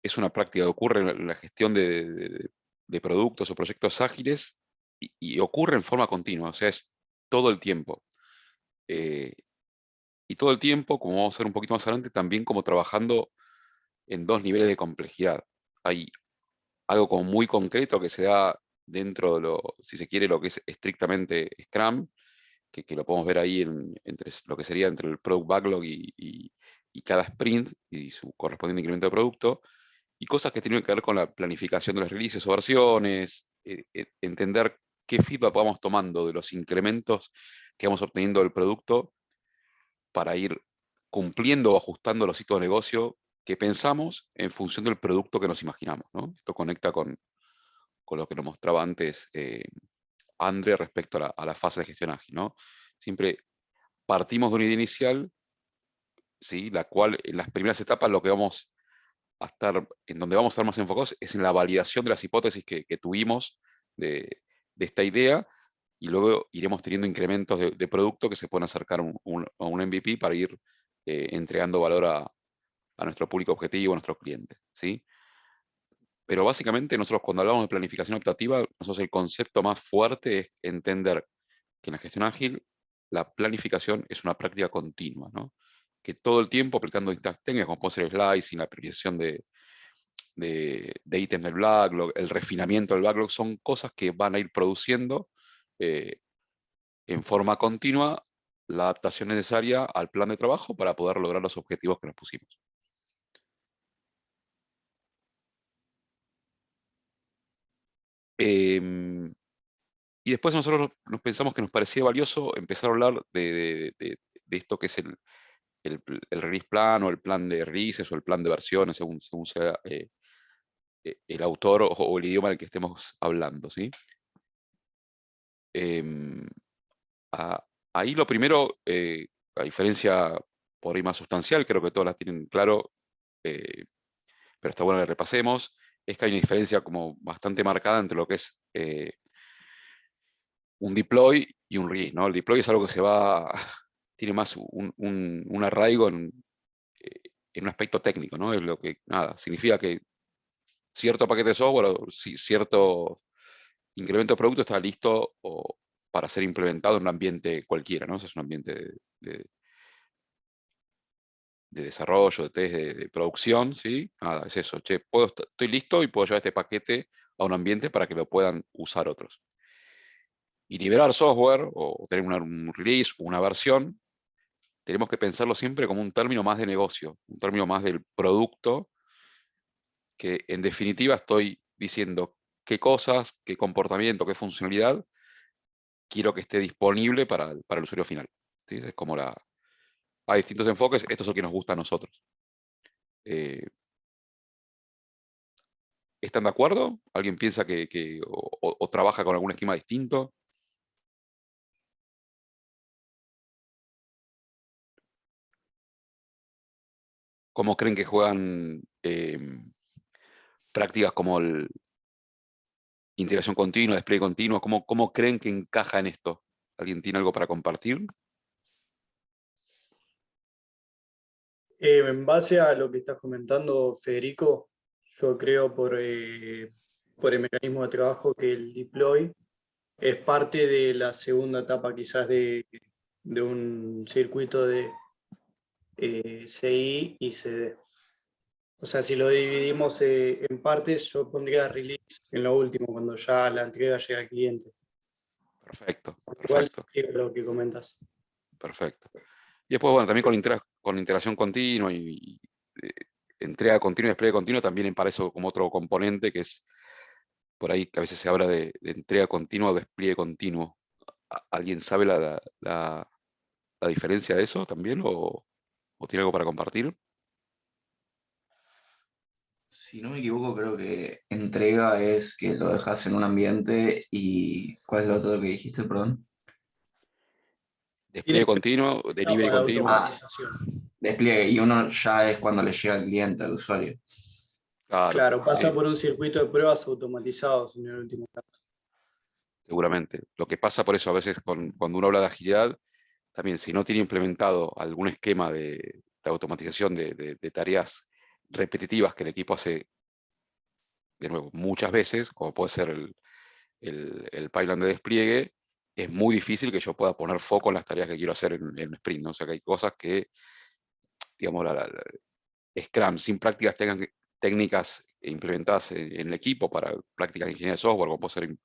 es una práctica que ocurre en la gestión de productos o proyectos ágiles y ocurre en forma continua, o sea, es todo el tiempo. Y todo el tiempo, como vamos a ver un poquito más adelante, también como trabajando en dos niveles de complejidad. Hay algo como muy concreto que se da dentro de lo, si se quiere, lo que es estrictamente Scrum, que lo podemos ver ahí entre lo que sería entre el Product Backlog y cada sprint y su correspondiente incremento de producto, y cosas que tienen que ver con la planificación de los releases o versiones, entender qué feedback vamos tomando de los incrementos que vamos obteniendo del producto para ir cumpliendo o ajustando los hitos de negocio que pensamos en función del producto que nos imaginamos, ¿no? Esto conecta con lo que nos mostraba antes André respecto a la fase de gestión ágil, ¿no? Siempre partimos de una idea inicial, ¿sí? La cual en las primeras etapas lo que vamos a estar, en donde vamos a estar más enfocados es en la validación de las hipótesis que tuvimos de esta idea, y luego iremos teniendo incrementos de producto que se pueden acercar a un MVP para ir entregando valor a nuestro público objetivo, a nuestros clientes, ¿sí? Pero básicamente nosotros cuando hablamos de planificación adaptativa, nosotros el concepto más fuerte es entender que en la gestión ágil la planificación es una práctica continua, ¿no? Que todo el tiempo aplicando distintas técnicas como puede ser el slicing, la priorización de ítems del backlog, el refinamiento del backlog, son cosas que van a ir produciendo en forma continua la adaptación necesaria al plan de trabajo para poder lograr los objetivos que nos pusimos. Y después nosotros nos pensamos que nos parecía valioso empezar a hablar de esto que es el release plan o el plan de releases o el plan de versiones, según sea el autor o el idioma en el que estemos hablando, ¿sí? Ahí lo primero, a diferencia por ahí más sustancial, creo que todas las tienen claro, pero está bueno que repasemos, es que hay una diferencia como bastante marcada entre lo que es un deploy y un release, ¿no? El deploy es algo que tiene más un arraigo en un aspecto técnico, ¿no? Es lo que, nada, significa que cierto paquete de software o cierto incremento de producto está listo para ser implementado en un ambiente cualquiera, ¿no? Ese es un ambiente de desarrollo, de test, de producción, ¿sí? Nada, es eso. Che, estoy listo y puedo llevar este paquete a un ambiente para que lo puedan usar otros. Y liberar software o tener un release o una versión, tenemos que pensarlo siempre como un término más de negocio, un término más del producto, que en definitiva estoy diciendo qué cosas, qué comportamiento, qué funcionalidad quiero que esté disponible para el usuario final, ¿sí? Es como hay distintos enfoques, esto es el que nos gusta a nosotros. ¿Están de acuerdo? ¿Alguien piensa o trabaja con algún esquema distinto? ¿Cómo creen que juegan prácticas como integración continua, despliegue continuo? ¿Cómo creen que encaja en esto? ¿Alguien tiene algo para compartir? En base a lo que estás comentando, Federico, yo creo por el mecanismo de trabajo que el deploy es parte de la segunda etapa quizás de un circuito de CI y CD. O sea, si lo dividimos en partes, yo pondría release en lo último, cuando ya la entrega llega al cliente. Perfecto, Igual perfecto. es lo que comentas. Perfecto. Y después, bueno, también con integración continua y entrega continua y despliegue continuo, también me parece como otro componente que es, por ahí que a veces se habla de entrega continua o despliegue continuo. ¿Alguien sabe la diferencia de eso también o tiene algo para compartir? Si no me equivoco, creo que entrega es que lo dejas en un ambiente y ¿cuál es lo otro que dijiste, perdón? Despliegue continuo, delivery Etapa de continuo. automatización. Despliegue, y uno ya es cuando le llega al cliente, al usuario. Claro, pasa sí, por un circuito de pruebas automatizados en el último caso. seguramente. Lo que pasa por eso a veces cuando uno habla de agilidad, también si no tiene implementado algún esquema de automatización de tareas repetitivas que el equipo hace, de nuevo, muchas veces, como puede ser el pipeline de despliegue, es muy difícil que yo pueda poner foco en las tareas que quiero hacer en sprint, ¿no? O sea que hay cosas que, digamos, Scrum sin prácticas técnicas implementadas en el equipo para prácticas de ingeniería de software, como puede ser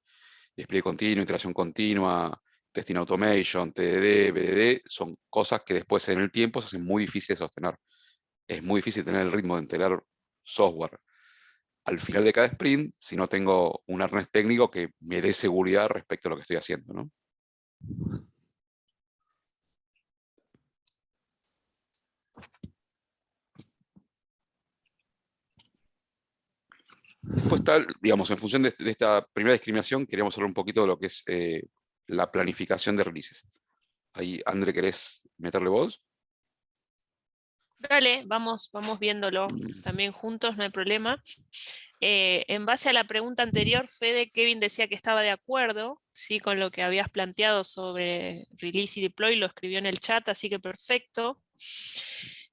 despliegue continuo, integración continua, testing automation, TDD, BDD, son cosas que después en el tiempo se hacen muy difíciles de sostener. Es muy difícil tener el ritmo de integrar software al final de cada sprint si no tengo un arnés técnico que me dé seguridad respecto a lo que estoy haciendo, ¿no? Después está, digamos, en función de esta primera discriminación, queríamos hablar un poquito de lo que es la planificación de releases. Ahí, André, ¿querés meterle vos? Dale, vamos viéndolo también juntos, no hay problema. En base a la pregunta anterior, Fede, Kevin decía que estaba de acuerdo, ¿sí?, con lo que habías planteado sobre release y deploy, lo escribió en el chat, así que perfecto.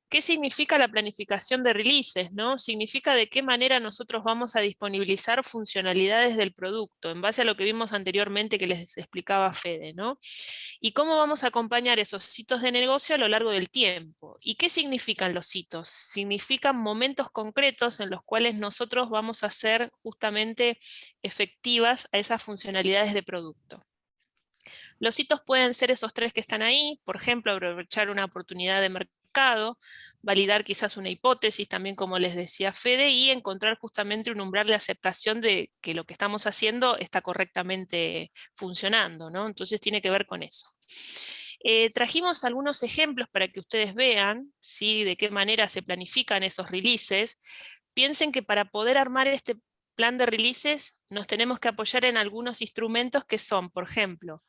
¿Qué significa la planificación de releases, ¿no? Significa de qué manera nosotros vamos a disponibilizar funcionalidades del producto, en base a lo que vimos anteriormente que les explicaba Fede, ¿no? Y cómo vamos a acompañar esos hitos de negocio a lo largo del tiempo. ¿Y qué significan los hitos? Significan momentos concretos en los cuales nosotros vamos a hacer justamente efectivas a esas funcionalidades de producto. Los hitos pueden ser esos 3 que están ahí, por ejemplo, aprovechar una oportunidad de mercado, validar quizás una hipótesis, también como les decía Fede, y encontrar justamente un umbral de aceptación de que lo que estamos haciendo está correctamente funcionando, ¿no? Entonces tiene que ver con eso. Trajimos algunos ejemplos para que ustedes vean, ¿sí?, de qué manera se planifican esos releases. Piensen que para poder armar este plan de releases nos tenemos que apoyar en algunos instrumentos que son, por ejemplo,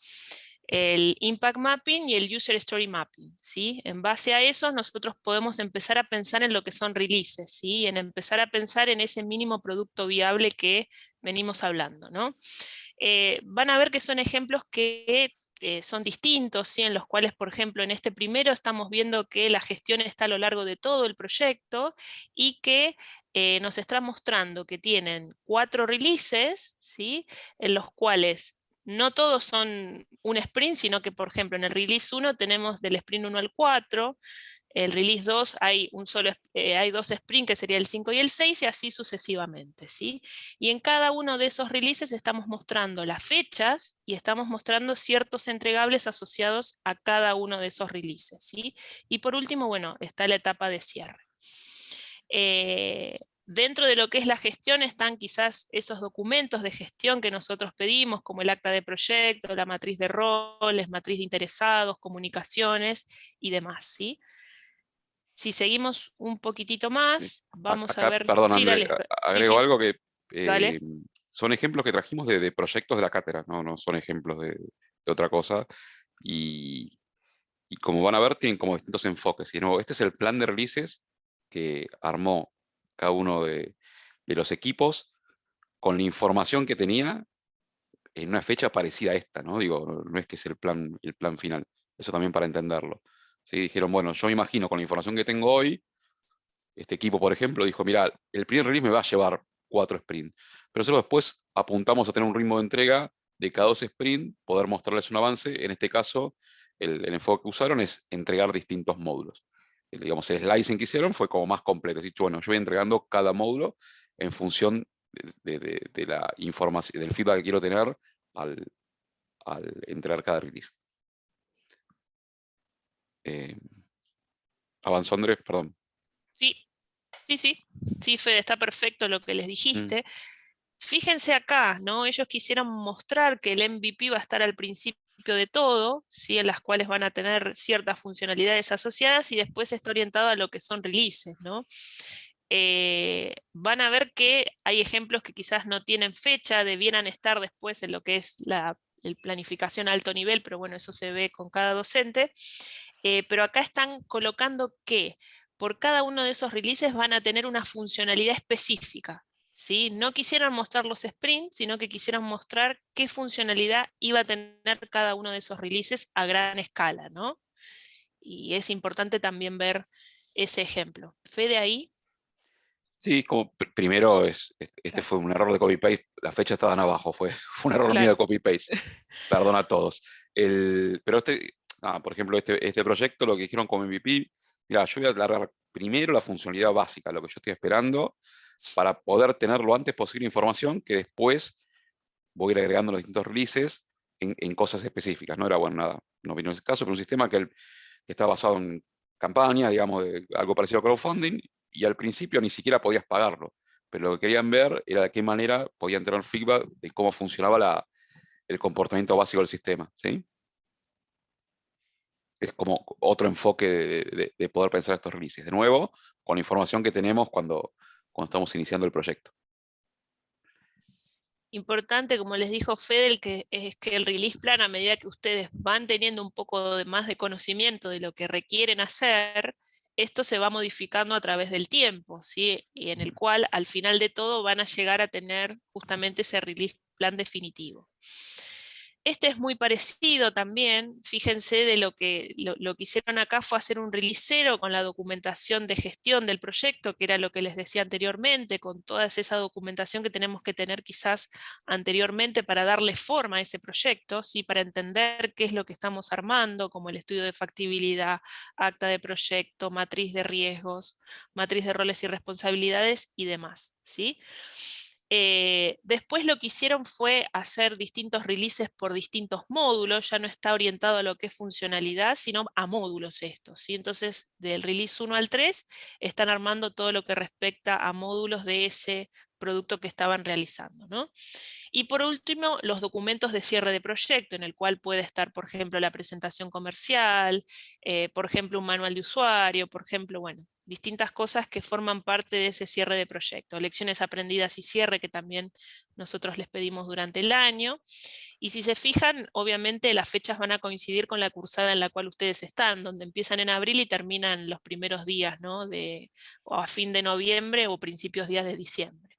el Impact Mapping y el User Story Mapping, ¿sí? En base a eso nosotros podemos empezar a pensar en lo que son releases, ¿sí?, en empezar a pensar en ese mínimo producto viable que venimos hablando, ¿no? Van a ver que son ejemplos que son distintos, ¿sí?, en los cuales, por ejemplo, en este primero estamos viendo que la gestión está a lo largo de todo el proyecto y que nos está mostrando que tienen 4 releases, ¿sí?, en los cuales no todos son un sprint, sino que, por ejemplo, en el release 1 tenemos del sprint 1 al 4, el release 2 hay 2 sprints, que sería el 5 y el 6, y así sucesivamente, ¿sí? Y en cada uno de esos releases estamos mostrando las fechas y estamos mostrando ciertos entregables asociados a cada uno de esos releases, ¿sí? Y por último, bueno, está la etapa de cierre. Dentro de lo que es la gestión están quizás esos documentos de gestión que nosotros pedimos, como el acta de proyecto, la matriz de roles, matriz de interesados, comunicaciones y demás, ¿sí? Si seguimos un poquitito más, vamos a ver... Perdón, Sí, André, dale. agrego Sí. algo que Dale. son ejemplos que trajimos de proyectos de la cátedra, no son ejemplos de otra cosa. Y como van a ver, tienen como distintos enfoques. Y de nuevo, este es el plan de releases que armó cada uno de los equipos con la información que tenía en una fecha parecida a esta, ¿no? Digo, no es que es el plan final. Eso también para entenderlo. ¿Sí? Dijeron, bueno, yo me imagino con la información que tengo hoy, este equipo, por ejemplo, dijo, mira, el primer release me va a llevar 4 sprints, pero nosotros después apuntamos a tener un ritmo de entrega de cada 2 sprints, poder mostrarles un avance. En este caso, el enfoque que usaron es entregar distintos módulos. Digamos, el slicing que hicieron fue como más completo. Es decir, bueno, yo voy entregando cada módulo en función de la información, del feedback que quiero tener al entregar cada release. ¿Avanzó, Andrés? Perdón. Sí, Fede, está perfecto lo que les dijiste. Fíjense acá, ¿no? Ellos quisieron mostrar que el MVP va a estar al principio de todo, ¿sí?, en las cuales van a tener ciertas funcionalidades asociadas, y después está orientado a lo que son releases, ¿no? Van a ver que hay ejemplos que quizás no tienen fecha, debieran estar después en lo que es la planificación a alto nivel, pero bueno, eso se ve con cada docente. Pero acá están colocando que por cada uno de esos releases van a tener una funcionalidad específica, ¿sí? No quisieron mostrar los sprints, sino que quisieron mostrar qué funcionalidad iba a tener cada uno de esos releases a gran escala, ¿no? Y es importante también ver ese ejemplo. Fede ahí. Sí, como primero, este Claro. fue un error de copy-paste, las fechas estaban abajo, fue un error mío Claro. de copy-paste. Perdón a todos. Pero por ejemplo, este proyecto, lo que dijeron como MVP, mira, yo voy a aclarar primero la funcionalidad básica, lo que yo estoy esperando, para poder tener lo antes posible información que después voy a ir agregando los distintos releases en cosas específicas. No era bueno nada, no vino en ese caso, pero un sistema que está basado en campaña, digamos, de algo parecido a crowdfunding, y al principio ni siquiera podías pagarlo, pero lo que querían ver era de qué manera podían tener feedback de cómo funcionaba el comportamiento básico del sistema, ¿sí? Es como otro enfoque de poder pensar estos releases. De nuevo, con la información que tenemos cuando estamos iniciando el proyecto. Importante, como les dijo Fede, es que el release plan, a medida que ustedes van teniendo un poco más de conocimiento de lo que requieren hacer, esto se va modificando a través del tiempo, ¿sí? Y en el cual al final de todo van a llegar a tener justamente ese release plan definitivo. Este es muy parecido también, fíjense de lo que hicieron acá fue hacer un releasero con la documentación de gestión del proyecto, que era lo que les decía anteriormente, con toda esa documentación que tenemos que tener quizás anteriormente para darle forma a ese proyecto, ¿sí? Para entender qué es lo que estamos armando, como el estudio de factibilidad, acta de proyecto, matriz de riesgos, matriz de roles y responsabilidades y demás, ¿sí? Después lo que hicieron fue hacer distintos releases por distintos módulos, ya no está orientado a lo que es funcionalidad, sino a módulos estos, ¿sí? Entonces, del release 1 al 3, están armando todo lo que respecta a módulos de ese producto que estaban realizando, ¿no? Y por último, los documentos de cierre de proyecto, en el cual puede estar, por ejemplo, la presentación comercial, por ejemplo, un manual de usuario, por ejemplo, bueno, distintas cosas que forman parte de ese cierre de proyecto, lecciones aprendidas y cierre que también nosotros les pedimos durante el año. Y si se fijan, obviamente las fechas van a coincidir con la cursada en la cual ustedes están, donde empiezan en abril y terminan los primeros días, ¿no? O a fin de noviembre o principios días de diciembre.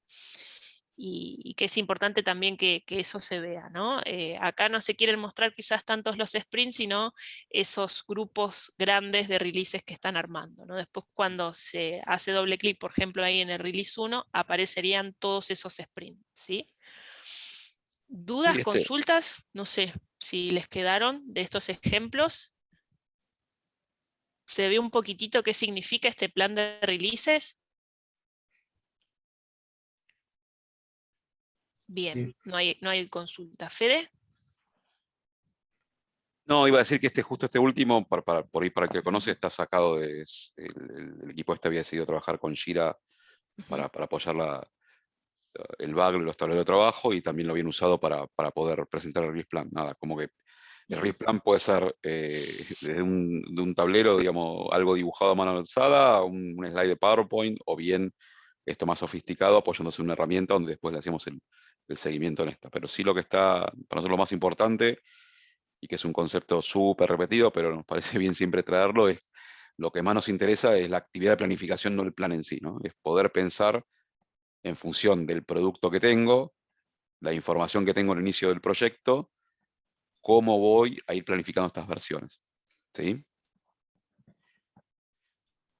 Y que es importante también que eso se vea, ¿no? Acá no se quieren mostrar quizás tantos los sprints, sino esos grupos grandes de releases que están armando, ¿no? Después cuando se hace doble clic, por ejemplo, ahí en el release 1, aparecerían todos esos sprints, ¿sí? ¿Dudas, consultas? No sé si les quedaron de estos ejemplos. ¿Se ve un poquitito qué significa este plan de releases? Bien, sí. no hay consulta. ¿Fede? No, iba a decir que justo este último, para el que conoce, está sacado el equipo había decidido trabajar con Jira para apoyar el bug, los tableros de trabajo, y también lo habían usado para poder presentar el release plan. Nada, como que el release plan puede ser de un tablero, digamos, algo dibujado a mano alzada, un slide de PowerPoint, o bien esto más sofisticado, apoyándose en una herramienta donde después le hacemos el seguimiento en esta. Pero sí, lo que está, para nosotros lo más importante, y que es un concepto súper repetido, pero nos parece bien siempre traerlo, es lo que más nos interesa es la actividad de planificación, no el plan en sí, ¿no? Es poder pensar en función del producto que tengo, la información que tengo al inicio del proyecto, cómo voy a ir planificando estas versiones, ¿sí?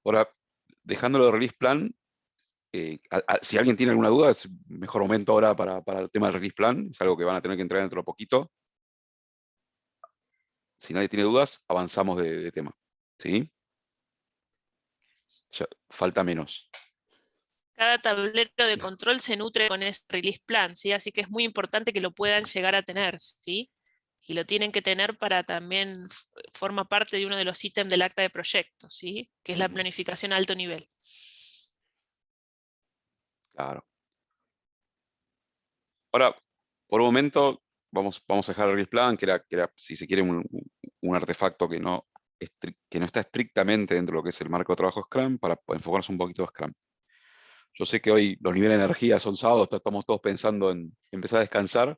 Ahora, dejándolo de release plan, si alguien tiene alguna duda, es mejor momento ahora para el tema del release plan, es algo que van a tener que entrar dentro de poquito. Si nadie tiene dudas, avanzamos de tema, ¿sí? Ya, falta menos. Cada tablero de control se nutre con ese release plan, ¿sí? Así que es muy importante que lo puedan llegar a tener, ¿sí? Y lo tienen que tener para también, forma parte de uno de los ítems del acta de proyecto, ¿sí? Que es la planificación a alto nivel. Claro. Ahora, por un momento, vamos a dejar el release plan, que era, si se quiere, un artefacto que no está estrictamente dentro de lo que es el marco de trabajo Scrum, para enfocarnos un poquito en Scrum. Yo sé que hoy los niveles de energía son sábados, estamos todos pensando en empezar a descansar,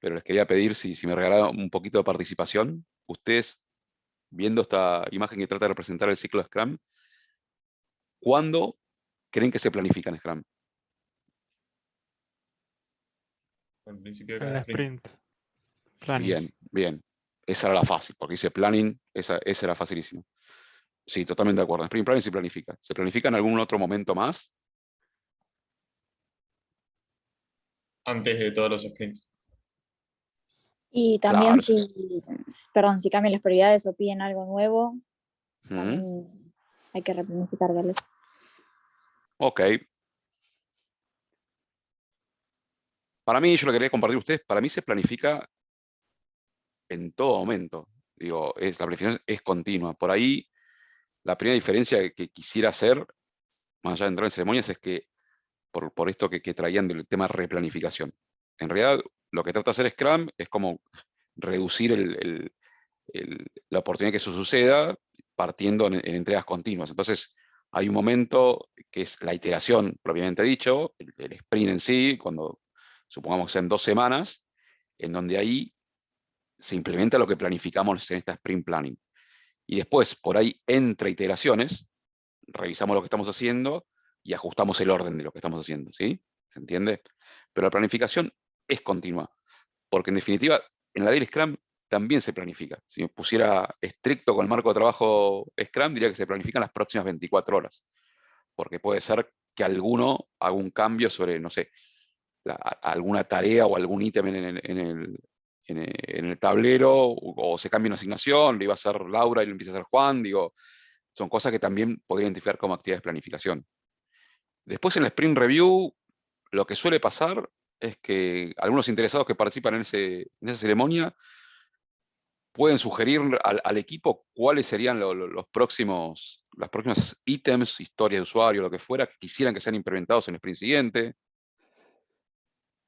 pero les quería pedir si me regalaban un poquito de participación. Ustedes, viendo esta imagen que trata de representar el ciclo de Scrum, ¿cuándo creen que se planifica en Scrum? Al principio de cada sprint. Bien, bien. Esa era la fácil, porque dice planning, esa era facilísima. Sí, totalmente de acuerdo. En sprint planning se planifica. ¿Se planifica en algún otro momento más? Antes de todos los sprints. Y también Claro. perdón, si cambian las prioridades o piden algo nuevo, Mm. también hay que replanificar de eso. Ok. Para mí, yo lo quería compartir a ustedes, para mí se planifica en todo momento. Digo, la planificación es continua. Por ahí, la primera diferencia que quisiera hacer, más allá de entrar en ceremonias, es que, por esto que traían del tema replanificación. En realidad, lo que trata de hacer Scrum es como reducir la oportunidad que eso suceda partiendo en entregas continuas. Entonces, hay un momento que es la iteración, propiamente dicho, el sprint en sí, cuando supongamos que sean 2 semanas, en donde ahí se implementa lo que planificamos en esta sprint planning. Y después, por ahí, entre iteraciones, revisamos lo que estamos haciendo y ajustamos el orden de lo que estamos haciendo, ¿sí? ¿Se entiende? Pero la planificación es continua, porque en definitiva, en la Daily Scrum también se planifica. Si me pusiera estricto con el marco de trabajo Scrum, diría que se planifican las próximas 24 horas, porque puede ser que alguno haga un cambio sobre, no sé, alguna tarea o algún ítem en el tablero, o se cambia una asignación, le iba a hacer Laura y lo empieza a hacer Juan, digo, son cosas que también podría identificar como actividades de planificación. Después en el Sprint Review, lo que suele pasar es que algunos interesados que participan en esa ceremonia pueden sugerir al equipo cuáles serían los próximos ítems, historias de usuario, lo que fuera, que quisieran que sean implementados en el sprint siguiente.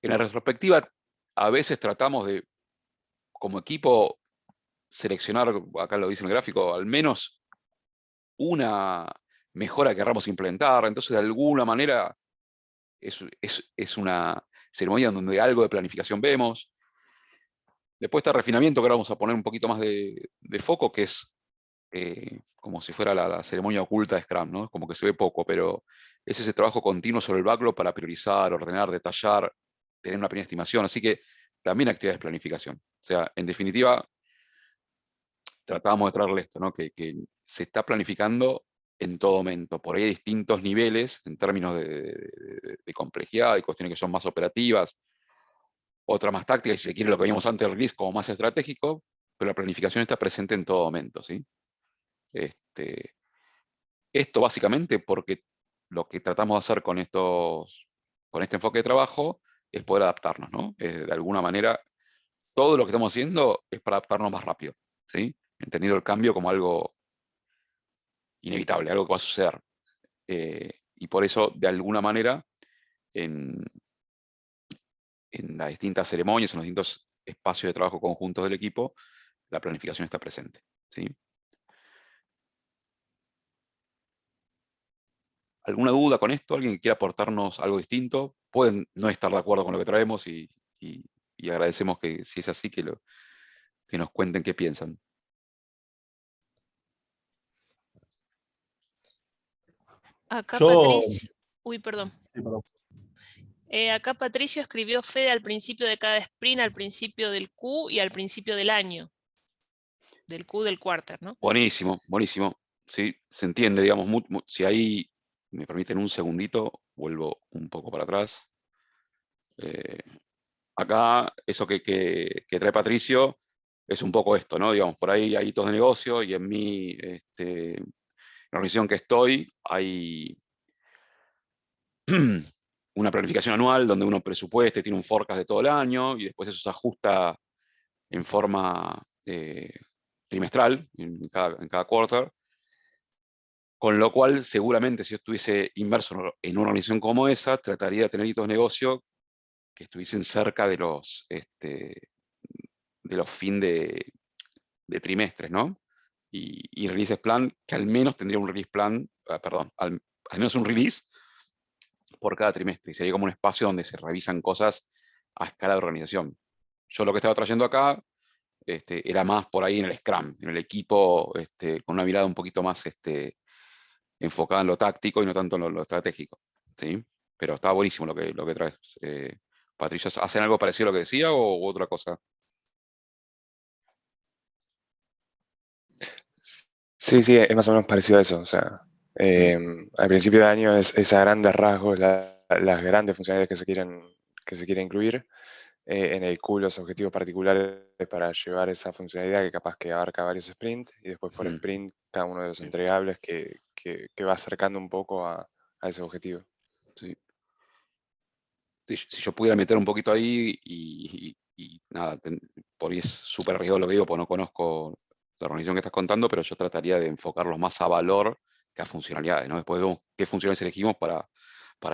En la retrospectiva, a veces tratamos de, como equipo, seleccionar, acá lo dice en el gráfico, al menos una mejora que queramos implementar. Entonces, de alguna manera, es una ceremonia donde algo de planificación vemos. Después está refinamiento, que ahora vamos a poner un poquito más de foco, que es como si fuera la ceremonia oculta de Scrum, ¿no? Como que se ve poco, pero es ese trabajo continuo sobre el backlog para priorizar, ordenar, detallar, tener una primera estimación. Así que también actividades de planificación. O sea, en definitiva, tratábamos de traerle esto, ¿no? Que se está planificando en todo momento. Por ahí hay distintos niveles en términos de complejidad, hay cuestiones que son más operativas, otras más tácticas, y si se quiere lo que veíamos antes del release como más estratégico, pero la planificación está presente en todo momento, ¿sí? Esto básicamente porque lo que tratamos de hacer con este enfoque de trabajo es poder adaptarnos, ¿no? De alguna manera, todo lo que estamos haciendo es para adaptarnos más rápido, ¿sí? Entendiendo el cambio como algo inevitable, algo que va a suceder. Y por eso, de alguna manera, en las distintas ceremonias, en los distintos espacios de trabajo conjuntos del equipo, la planificación está presente, ¿sí? ¿Alguna duda con esto? ¿Alguien que quiera aportarnos algo distinto? Pueden no estar de acuerdo con lo que traemos y agradecemos que, si es así, que nos cuenten qué piensan. Acá Yo- Patricio. Uy, perdón. Sí, perdón. Acá Patricio escribió Fede al principio de cada sprint, al principio del Q y al principio del año. Del Q del quarter, ¿no? Buenísimo, buenísimo. Sí, se entiende, digamos, si ahí me permiten un segundito, vuelvo un poco para atrás. Acá, eso que trae Patricio es un poco esto, ¿no? Digamos, por ahí hay hitos de negocio y en la organización que estoy hay una planificación anual donde uno presupuesta y tiene un forecast de todo el año y después eso se ajusta en forma trimestral en cada quarter. Con lo cual, seguramente, si yo estuviese inmerso en una organización como esa, trataría de tener hitos de negocio que estuviesen cerca de los fin de trimestres, ¿no? Y releases plan, que al menos tendría un release plan, perdón, al menos un release por cada trimestre. Y sería como un espacio donde se revisan cosas a escala de organización. Yo lo que estaba trayendo acá era más por ahí en el Scrum, en el equipo, con una mirada un poquito más enfocada en lo táctico y no tanto en lo estratégico, ¿sí? Pero está buenísimo lo que traes. Patricia, ¿hacen algo parecido a lo que decía o otra cosa? Sí, sí, es más o menos parecido a eso. O sea, al principio de año es a grandes rasgos las grandes funcionalidades que se quieren incluir. En el Q los objetivos particulares para llevar esa funcionalidad que capaz que abarca varios sprints y después por sprint cada uno de los entregables que va acercando un poco a ese objetivo. Sí. Si yo pudiera meter un poquito ahí y nada, por ahí es súper arriesgado lo que digo, porque no conozco la organización que estás contando, pero yo trataría de enfocarlos más a valor que a funcionalidades, ¿no? Después vemos qué funciones elegimos para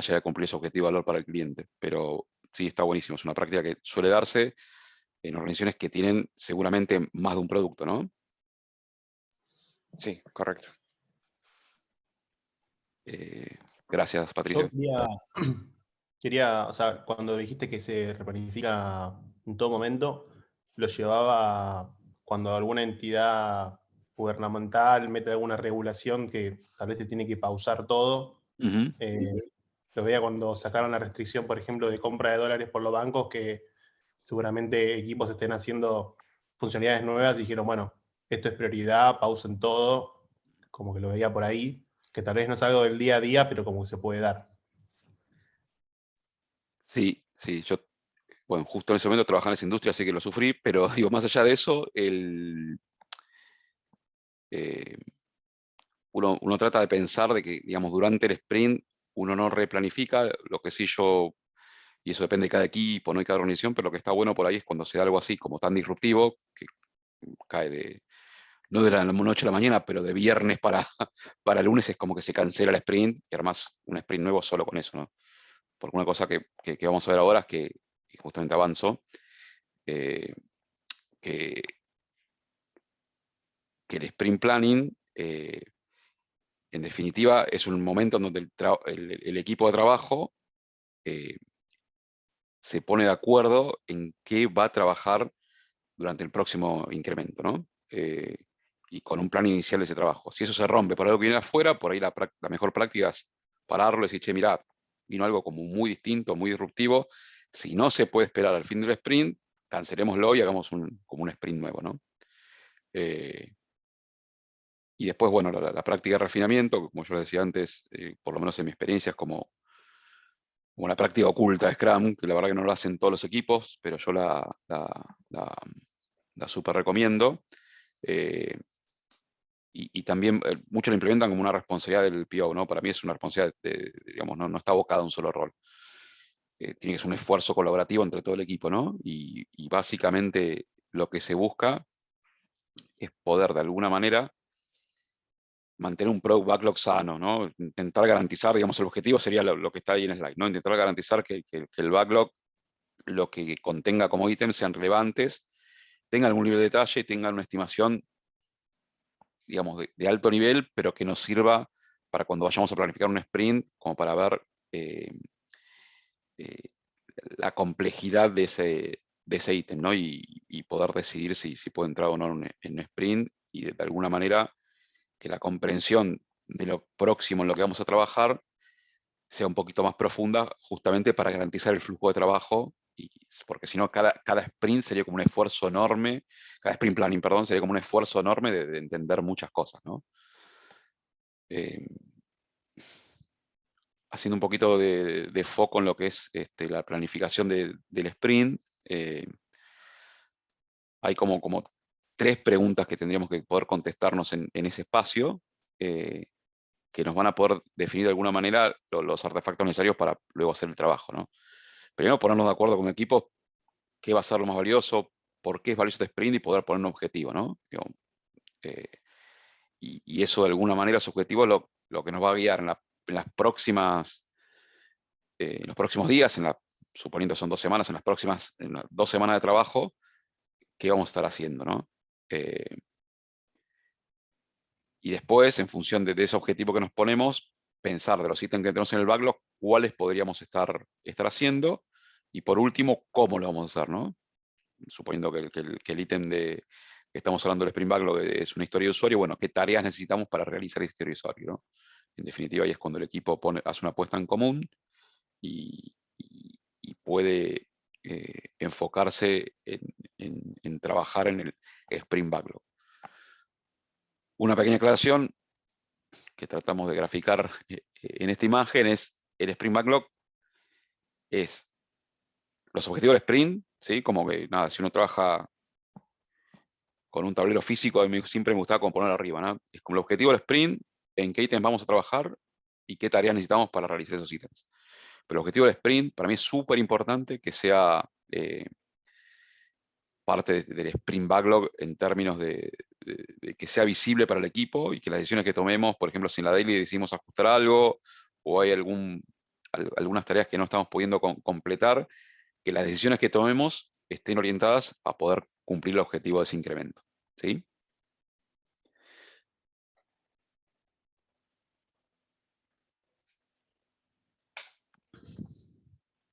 llegar a cumplir ese objetivo de valor para el cliente. Pero sí, está buenísimo, es una práctica que suele darse en organizaciones que tienen seguramente más de un producto, ¿no? Sí, correcto. Gracias, Patricio. Yo quería, o sea, cuando dijiste que se replanifica en todo momento, lo llevaba cuando alguna entidad gubernamental mete alguna regulación que tal vez se tiene que pausar todo. Lo veía cuando sacaron la restricción, por ejemplo, de compra de dólares por los bancos, que seguramente equipos estén haciendo funcionalidades nuevas y dijeron, bueno, esto es prioridad, pausen todo, como que lo veía por ahí, que tal vez no es algo del día a día, pero como que se puede dar. Sí, sí, yo, bueno, justo en ese momento trabajaba en esa industria, así que lo sufrí, pero digo, más allá de eso, uno trata de pensar de que, digamos, durante el sprint uno no replanifica, lo que sí yo, y eso depende de cada equipo, no de cada organización, pero lo que está bueno por ahí es cuando se da algo así como tan disruptivo, que cae no de la noche a la mañana, pero de viernes para lunes es como que se cancela el sprint y además un sprint nuevo solo con eso, ¿no? Porque una cosa que vamos a ver ahora es que, y justamente avanzo, que el sprint planning, en definitiva, es un momento en donde el equipo de trabajo se pone de acuerdo en qué va a trabajar durante el próximo incremento, ¿no? Y con un plan inicial de ese trabajo. Si eso se rompe por algo que viene afuera, por ahí la mejor práctica es pararlo y decir, che, mirá, vino algo como muy distinto, muy disruptivo. Si no se puede esperar al fin del sprint, cancelémoslo y hagamos como un sprint nuevo, ¿no? Y después, bueno, la práctica de refinamiento, como yo les decía antes, por lo menos en mi experiencia, es como una práctica oculta de Scrum, que la verdad que no lo hacen todos los equipos, pero yo la súper recomiendo. Y también muchos lo implementan como una responsabilidad del PO, ¿no? Para mí es una responsabilidad, digamos, no está abocada a un solo rol. Tiene que ser un esfuerzo colaborativo entre todo el equipo, ¿no? Y básicamente lo que se busca es poder de alguna manera mantener un product backlog sano, ¿no? Intentar garantizar, digamos, el objetivo sería lo que está ahí en slide, ¿no? Intentar garantizar que el backlog, lo que contenga como ítems sean relevantes, tenga algún nivel de detalle, tenga una estimación, digamos, de alto nivel, pero que nos sirva para cuando vayamos a planificar un sprint, como para ver la complejidad de ese ítem, ¿no? Y poder decidir si puede entrar o no en un sprint y de alguna manera que la comprensión de lo próximo en lo que vamos a trabajar sea un poquito más profunda, justamente para garantizar el flujo de trabajo, porque si no, cada sprint sería como un esfuerzo enorme, cada sprint planning, perdón, sería como un esfuerzo enorme de entender muchas cosas, ¿no? Haciendo un poquito de foco en lo que es la planificación del sprint, hay como 3 preguntas que tendríamos que poder contestarnos en ese espacio, que nos van a poder definir de alguna manera los artefactos necesarios para luego hacer el trabajo, ¿no? Primero ponernos de acuerdo con equipos qué va a ser lo más valioso, por qué es valioso este sprint y poder poner un objetivo, ¿no? Y eso de alguna manera, ese objetivo es lo que nos va a guiar en los próximos días, suponiendo son 2 semanas, en las 2 semanas de trabajo, qué vamos a estar haciendo, ¿no? Y después, en función de ese objetivo que nos ponemos, pensar de los ítems que tenemos en el backlog, cuáles podríamos estar haciendo, y por último, cómo lo vamos a hacer, ¿no? Suponiendo que el ítem que estamos hablando del Sprint Backlog es una historia de usuario, bueno, ¿qué tareas necesitamos para realizar esa historia de usuario, ¿no? En definitiva, ahí es cuando el equipo hace una apuesta en común y puede enfocarse en trabajar en el Sprint Backlog. Una pequeña aclaración que tratamos de graficar en esta imagen es el Sprint Backlog, es los objetivos del sprint, ¿sí? Como que nada, si uno trabaja con un tablero físico, a mí siempre me gustaba como ponerlo arriba, ¿no? Es como el objetivo del sprint, en qué ítems vamos a trabajar y qué tareas necesitamos para realizar esos ítems. Pero el objetivo del sprint, para mí es súper importante que sea parte del sprint backlog en términos de que sea visible para el equipo y que las decisiones que tomemos, por ejemplo, si en la daily decidimos ajustar algo o hay algunas tareas que no estamos pudiendo completar, que las decisiones que tomemos estén orientadas a poder cumplir el objetivo de ese incremento, ¿sí?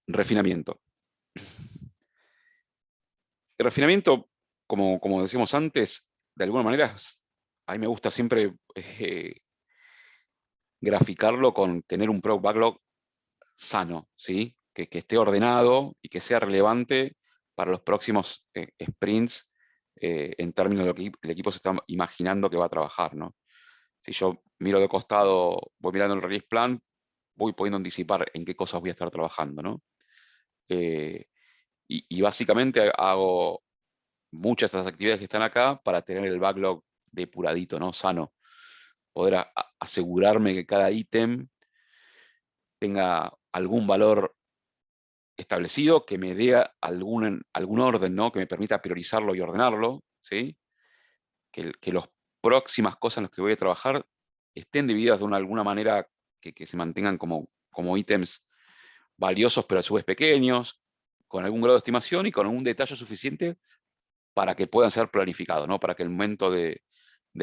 Refinamiento. El refinamiento, como decíamos antes, de alguna manera, a mí me gusta siempre graficarlo con tener un product backlog sano, ¿sí? Que esté ordenado y que sea relevante para los próximos sprints en términos de lo que el equipo se está imaginando que va a trabajar, ¿no? Si yo miro de costado, voy mirando el release plan, voy pudiendo anticipar en qué cosas voy a estar trabajando, ¿no? Y básicamente hago muchas de las actividades que están acá para tener el backlog depuradito, ¿no? Sano. Poder asegurarme que cada ítem tenga algún valor establecido, que me dé algún orden, ¿no? Que me permita priorizarlo y ordenarlo, ¿sí? Que las próximas cosas en las que voy a trabajar estén divididas de alguna manera que se mantengan como ítems valiosos, pero a su vez pequeños, con algún grado de estimación y con un detalle suficiente para que puedan ser planificados, ¿no? Para que el momento de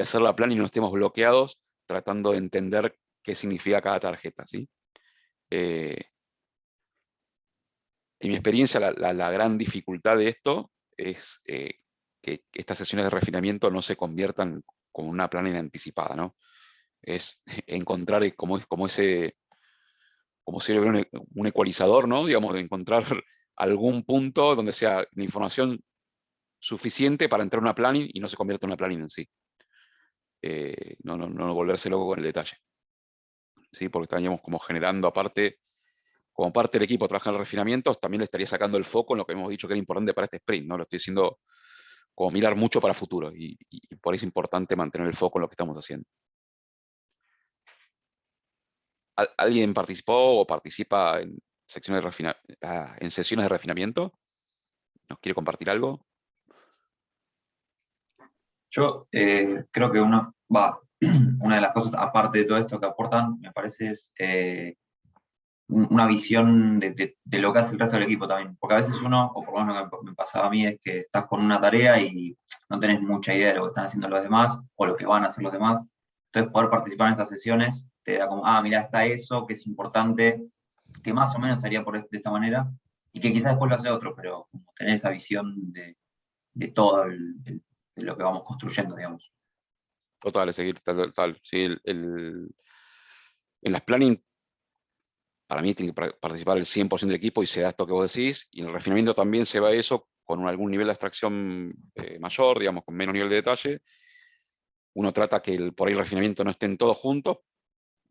hacer la planning no estemos bloqueados tratando de entender qué significa cada tarjeta, ¿sí? En mi experiencia, la gran dificultad de esto es que estas sesiones de refinamiento no se conviertan como una planning anticipada, ¿no? Es encontrar como si hubiera un ecualizador, ¿no? Digamos, de encontrar algún punto donde sea la información suficiente para entrar en una planning y no se convierta en una planning en sí. No volverse loco con el detalle, ¿sí? Porque estaríamos como generando aparte, como parte del equipo trabaja en refinamientos, también le estaría sacando el foco en lo que hemos dicho que era importante para este sprint, ¿no? Lo estoy diciendo como mirar mucho para futuro y por eso es importante mantener el foco en lo que estamos haciendo. ¿Alguien participó o participa en sesiones de refinamiento? ¿Nos quiere compartir algo? Yo creo que una de las cosas, aparte de todo esto que aportan, me parece es una visión de lo que hace el resto del equipo también. Porque a veces uno, o por lo menos lo que me pasaba a mí, es que estás con una tarea y no tenés mucha idea de lo que están haciendo los demás o lo que van a hacer los demás. Entonces poder participar en estas sesiones te da como, mira, está eso, que es importante, que más o menos se haría de esta manera, y que quizás después lo hace otro, pero como tener esa visión de todo de lo que vamos construyendo, digamos. Total, es seguir tal. Sí, en las planning, para mí tiene que participar el 100% del equipo y se da esto que vos decís, y en el refinamiento también se va eso con algún nivel de abstracción mayor, digamos, con menos nivel de detalle. Uno trata que por ahí el refinamiento no estén todos juntos,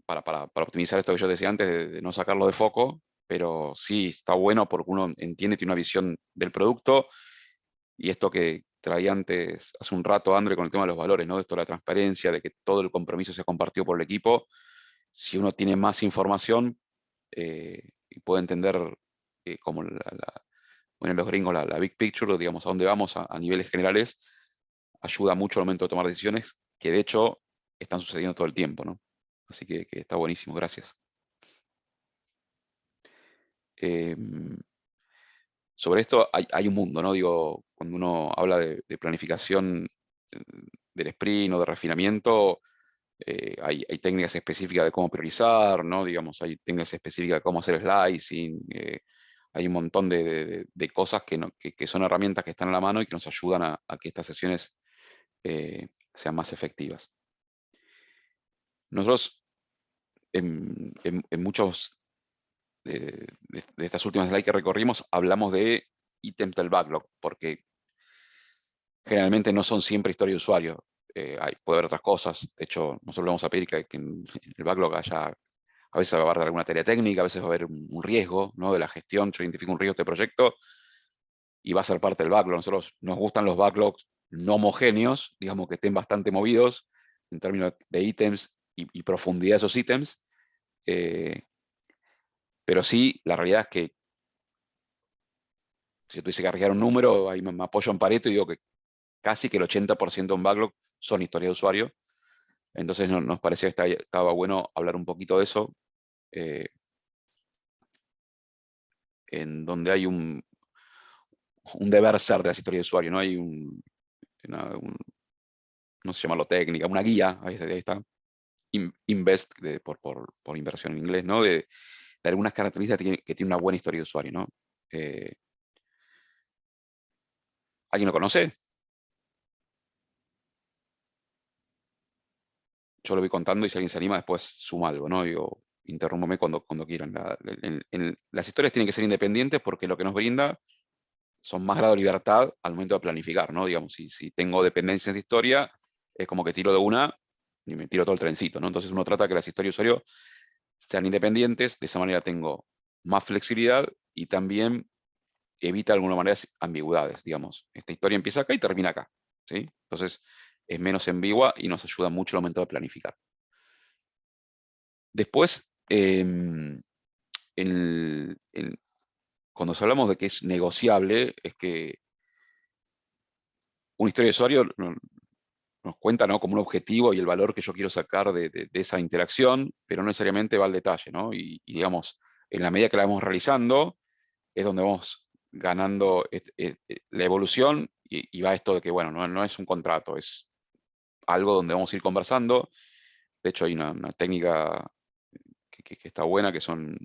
para optimizar esto que yo decía antes, de no sacarlo de foco, pero sí está bueno porque uno entiende, tiene una visión del producto, y esto que traía antes, hace un rato, André, con el tema de los valores, ¿no? Esto de la transparencia, de que todo el compromiso sea compartido por el equipo. Si uno tiene más información y puede entender como bueno, los gringos, la big picture, digamos, a dónde vamos a niveles generales, ayuda mucho al momento de tomar decisiones, que de hecho están sucediendo todo el tiempo, ¿no? Así que está buenísimo, gracias. Sobre esto hay un mundo, ¿no? Digo, cuando uno habla de planificación del sprint o de refinamiento, hay técnicas específicas de cómo priorizar, ¿no? Digamos, hay técnicas específicas de cómo hacer slicing, hay un montón de cosas que son herramientas que están a la mano y que nos ayudan a que estas sesiones sean más efectivas. Nosotros, en muchos de estas últimas slides que recorrimos, hablamos de ítems del backlog, porque generalmente no son siempre historia de usuario. puede haber otras cosas. De hecho, nosotros le vamos a pedir que en el backlog haya, a veces va a haber alguna tarea técnica, a veces va a haber un riesgo, ¿no? De la gestión. Yo identifico un riesgo de este proyecto y va a ser parte del backlog. Nosotros nos gustan los backlogs no homogéneos, digamos que estén bastante movidos en términos de ítems y profundidad de esos ítems. Pero sí, la realidad es que si yo tuviese que arriesgar un número, ahí me apoyo en Pareto y digo que casi que el 80% de un backlog son historias de usuario. Entonces nos parecía que estaba bueno hablar un poquito de eso, en donde hay un deber ser de las historias de usuario, ¿no? Hay no sé llamarlo técnica, una guía, ahí está, invest, por inversión en inglés, ¿no? De algunas características que tiene una buena historia de usuario, ¿no? ¿Alguien lo conoce? Yo lo voy contando y si alguien se anima después suma algo, ¿no? Digo, interrúmpame cuando quieran. Las historias tienen que ser independientes porque lo que nos brinda son más grado de libertad al momento de planificar, ¿no? Digamos, si tengo dependencias de historia, es como que tiro de una y me tiro todo el trencito, ¿no? Entonces uno trata que las historias de usuario sean independientes, de esa manera tengo más flexibilidad y también evita de alguna manera ambigüedades, digamos. Esta historia empieza acá y termina acá, ¿sí? Entonces es menos ambigua y nos ayuda mucho al momento de planificar. Después, cuando hablamos de que es negociable, es que una historia de usuario nos cuenta, ¿no? Como un objetivo y el valor que yo quiero sacar de esa interacción, pero no necesariamente va al detalle, ¿no? Y digamos, en la medida que la vamos realizando, es donde vamos ganando la evolución y va esto de que, bueno, no es un contrato, es algo donde vamos a ir conversando. De hecho, hay una técnica que está buena, que son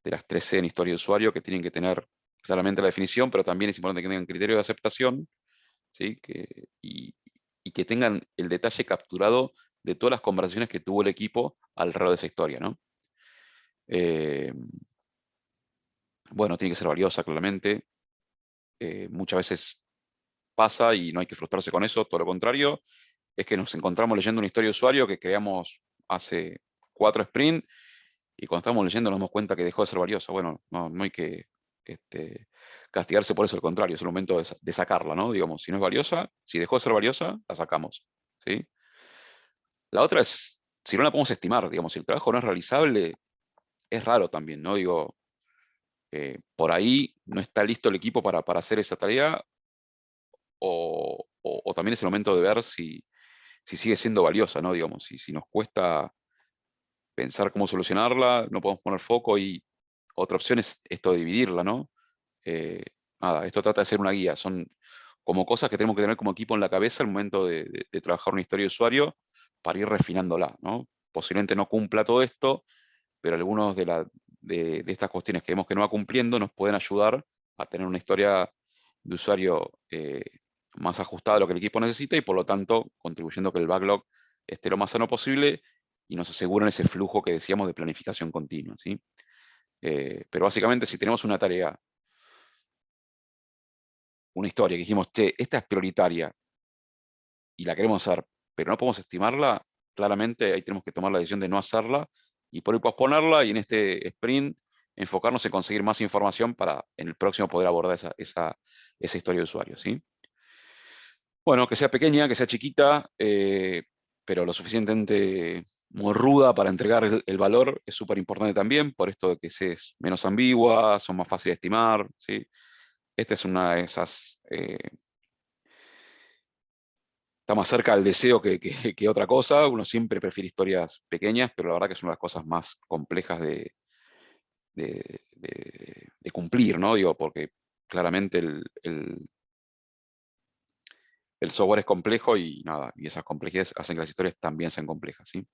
de las 3C en historia de usuario, que tienen que tener claramente la definición, pero también es importante que tengan criterio de aceptación, ¿sí? Y que tengan el detalle capturado de todas las conversaciones que tuvo el equipo alrededor de esa historia, ¿no? Bueno, tiene que ser valiosa, claramente. Muchas veces pasa y no hay que frustrarse con eso, todo lo contrario, es que nos encontramos leyendo una historia de usuario que creamos hace 4 sprints y cuando estamos leyendo nos damos cuenta que dejó de ser valiosa. Bueno, no hay que castigarse por eso, al contrario, es el momento de sacarla, ¿no? Digamos, si no es valiosa, si dejó de ser valiosa, la sacamos, ¿sí? La otra es, si no la podemos estimar, digamos, si el trabajo no es realizable, es raro también, ¿no? Digo, por ahí no está listo el equipo para hacer esa tarea, o también es el momento de ver si sigue siendo valiosa, ¿no? Digamos, si nos cuesta pensar cómo solucionarla, no podemos poner foco y otra opción es esto de dividirla, ¿no? Nada, esto trata de ser una guía, son como cosas que tenemos que tener como equipo en la cabeza al momento de trabajar una historia de usuario para ir refinándola, ¿no? Posiblemente no cumpla todo esto, pero algunos de estas cuestiones que vemos que no va cumpliendo nos pueden ayudar a tener una historia de usuario más ajustada a lo que el equipo necesita y por lo tanto contribuyendo a que el backlog esté lo más sano posible y nos aseguran ese flujo que decíamos de planificación continua, ¿sí? Pero básicamente si tenemos una tarea, una historia que dijimos, che, esta es prioritaria y la queremos hacer, pero no podemos estimarla, claramente ahí tenemos que tomar la decisión de no hacerla y por ahí posponerla y en este sprint enfocarnos en conseguir más información para en el próximo poder abordar esa historia de usuario, ¿sí? Bueno, que sea pequeña, que sea chiquita, pero lo suficientemente ruda para entregar el valor es súper importante también, por esto de que es menos ambigua, son más fáciles de estimar, ¿sí? Esta es una de esas... está más cerca del deseo que otra cosa. Uno siempre prefiere historias pequeñas, pero la verdad que es una de las cosas más complejas de cumplir, ¿no? Digo, porque claramente el software es complejo y nada, y esas complejidades hacen que las historias también sean complejas, ¿sí?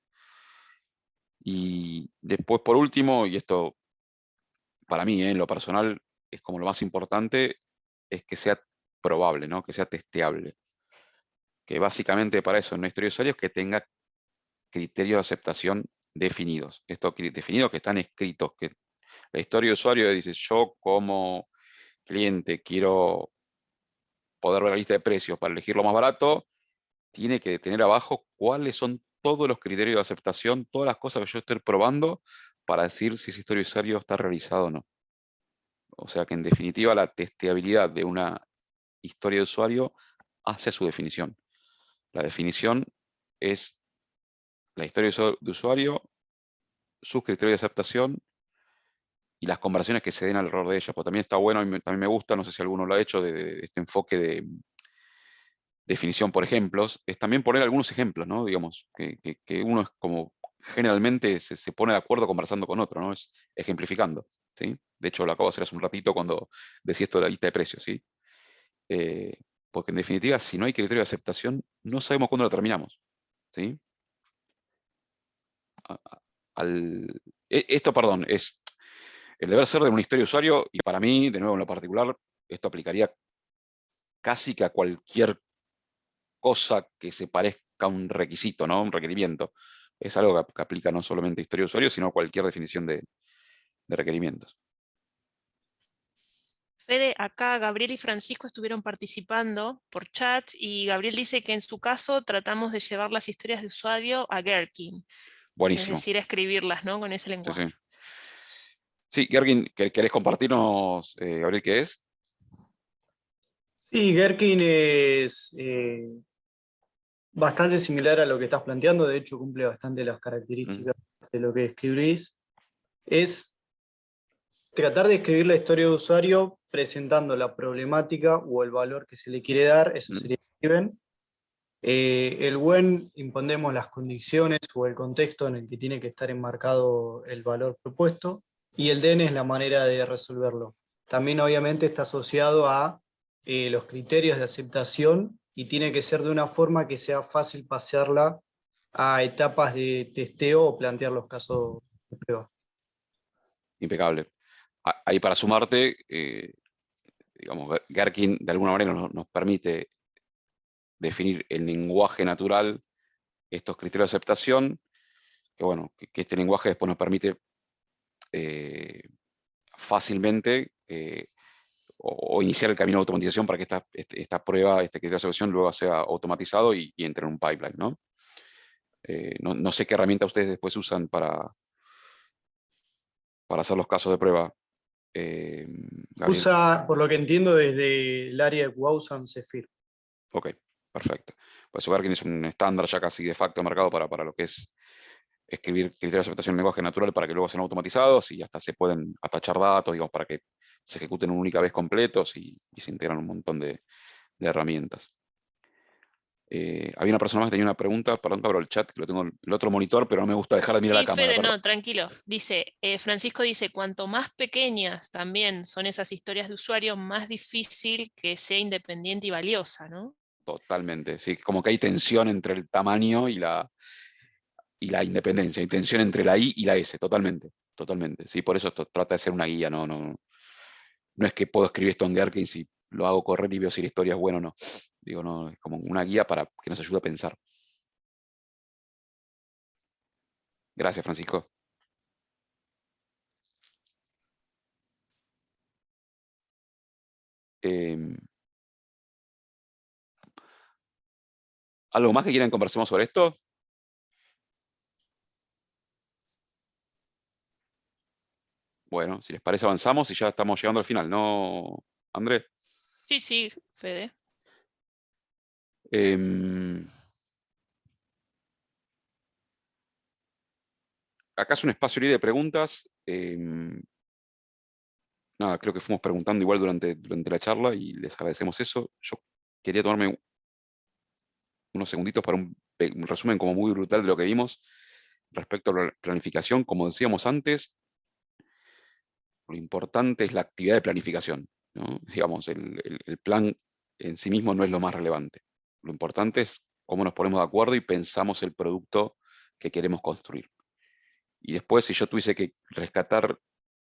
Y después, por último, y esto para mí, en lo personal, es como lo más importante, es que sea probable, ¿no? Que sea testeable. Que básicamente para eso en una historia de usuario es que tenga criterios de aceptación definidos. Estos definidos que están escritos, que la historia de usuario dice, yo como cliente quiero poder ver la lista de precios para elegir lo más barato, tiene que tener abajo cuáles son todos los criterios de aceptación, todas las cosas que yo estoy probando para decir si ese historia de usuario está realizado o no. O sea que en definitiva la testeabilidad de una historia de usuario hace su definición. La definición es la historia de usuario, sus criterios de aceptación y las conversiones que se den alrededor de ella. Pues también está bueno, también me gusta, no sé si alguno lo ha hecho, de este enfoque de definición por ejemplos, es también poner algunos ejemplos, ¿no? Digamos, que uno es como, generalmente se pone de acuerdo conversando con otro, ¿no? Es ejemplificando, ¿sí? De hecho, lo acabo de hacer hace un ratito cuando decía esto de la lista de precios, ¿sí? Porque en definitiva, si no hay criterio de aceptación, no sabemos cuándo lo terminamos, ¿sí? Esto, perdón, es el deber ser de una historia de usuario, y para mí, de nuevo en lo particular, esto aplicaría casi que a cualquier cosa que se parezca a un requisito, ¿no? Un requerimiento. Es algo que aplica no solamente a historia de usuario, sino a cualquier definición de requerimientos. Fede, acá Gabriel y Francisco estuvieron participando por chat y Gabriel dice que en su caso tratamos de llevar las historias de usuario a Gherkin. Buenísimo. Es decir, escribirlas, ¿no? Con ese lenguaje. Sí, Gherkin, ¿querés compartirnos, Gabriel, qué es? Sí, Gherkin es bastante similar a lo que estás planteando, de hecho cumple bastante las características de lo que escribís. Es tratar de escribir la historia de usuario presentando la problemática o el valor que se le quiere dar, eso sería el given. El when imponemos las condiciones o el contexto en el que tiene que estar enmarcado el valor propuesto, y el then es la manera de resolverlo. También obviamente está asociado a los criterios de aceptación y tiene que ser de una forma que sea fácil pasearla a etapas de testeo o plantear los casos de prueba. Impecable. Ahí para sumarte, digamos, Gherkin de alguna manera nos permite definir en lenguaje natural estos criterios de aceptación, que bueno, que este lenguaje después nos permite fácilmente o iniciar el camino de automatización para que esta prueba, este criterio de aceptación luego sea automatizado y entre en un pipeline, ¿no? No sé qué herramienta ustedes después usan para hacer los casos de prueba. Usa, por lo que entiendo, desde el área de QA usan Zephyr. Ok, perfecto. Pues Gherkin es un estándar ya casi de facto marcado para lo que es escribir criterios de aceptación en lenguaje natural para que luego sean automatizados y hasta se pueden atachar datos, digamos, para que se ejecuten una única vez completos y se integran un montón de herramientas. Había una persona más que tenía una pregunta, perdón, abro el chat, que lo tengo en el otro monitor, pero no me gusta dejar de mirar la cámara. Fede, no, tranquilo. Dice, Francisco dice, cuanto más pequeñas también son esas historias de usuario, más difícil que sea independiente y valiosa, ¿no? Totalmente, sí, como que hay tensión entre el tamaño y la independencia, hay tensión entre la I y la S, totalmente, totalmente. Sí, por eso esto trata de ser una guía, no es que puedo escribir esto en Gherkin si lo hago correr y veo si la historia es buena o no. Digo, no, es como una guía para que nos ayude a pensar. Gracias, Francisco. ¿Algo más que quieran conversemos sobre esto? Bueno, si les parece avanzamos y ya estamos llegando al final, ¿no, André? Sí, sí, Fede. Acá es un espacio libre de preguntas. Nada, creo que fuimos preguntando igual durante la charla y les agradecemos eso. Yo quería tomarme unos segunditos para un resumen como muy brutal de lo que vimos respecto a la planificación. Como decíamos antes, lo importante es la actividad de planificación, ¿no? Digamos, el plan en sí mismo no es lo más relevante. Lo importante es cómo nos ponemos de acuerdo y pensamos el producto que queremos construir. Y después, si yo tuviese que rescatar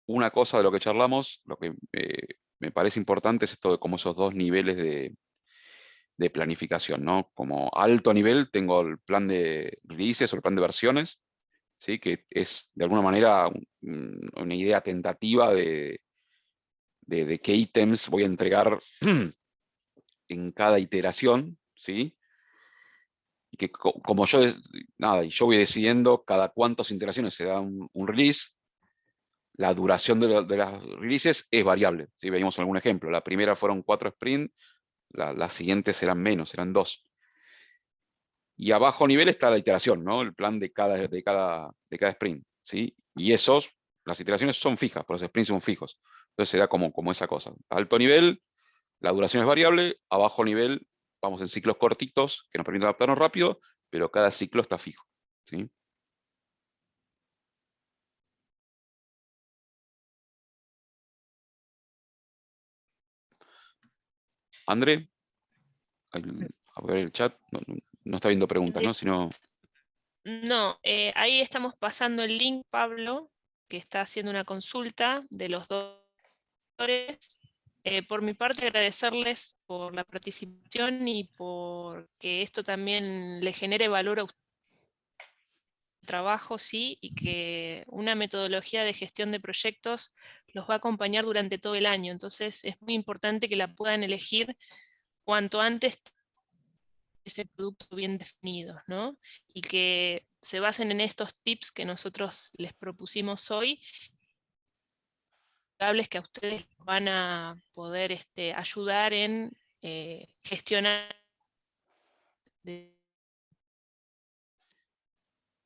una cosa de lo que charlamos, lo que me parece importante es esto de como esos dos niveles de planificación, ¿no? Como alto nivel tengo el plan de releases o el plan de versiones, ¿sí? Que es de alguna manera una idea tentativa de qué ítems voy a entregar en cada iteración, ¿sí? que como yo, y yo voy decidiendo cada cuántas iteraciones se da un release, la duración de las releases es variable. ¿Sí? Veíamos algún ejemplo. La primera fueron 4 sprints, las siguientes serán menos, serán 2. Y a bajo nivel está la iteración, ¿no? El plan de cada sprint. ¿Sí? Y las iteraciones son fijas, por los sprints son fijos. Entonces se da como esa cosa. A alto nivel, la duración es variable. A bajo nivel, vamos en ciclos cortitos que nos permiten adaptarnos rápido, pero cada ciclo está fijo. ¿Sí? André, a ver el chat, no está viendo preguntas, ¿no? Sino... No, ahí estamos pasando el link, Pablo, que está haciendo una consulta de los doctores. Por mi parte, agradecerles por la participación y por que esto también le genere valor a usted. Trabajo, sí, y que una metodología de gestión de proyectos los va a acompañar durante todo el año. Entonces es muy importante que la puedan elegir cuanto antes, ese producto bien definido, ¿no? Y que se basen en estos tips que nosotros les propusimos hoy, que a ustedes van a poder ayudar en gestionar.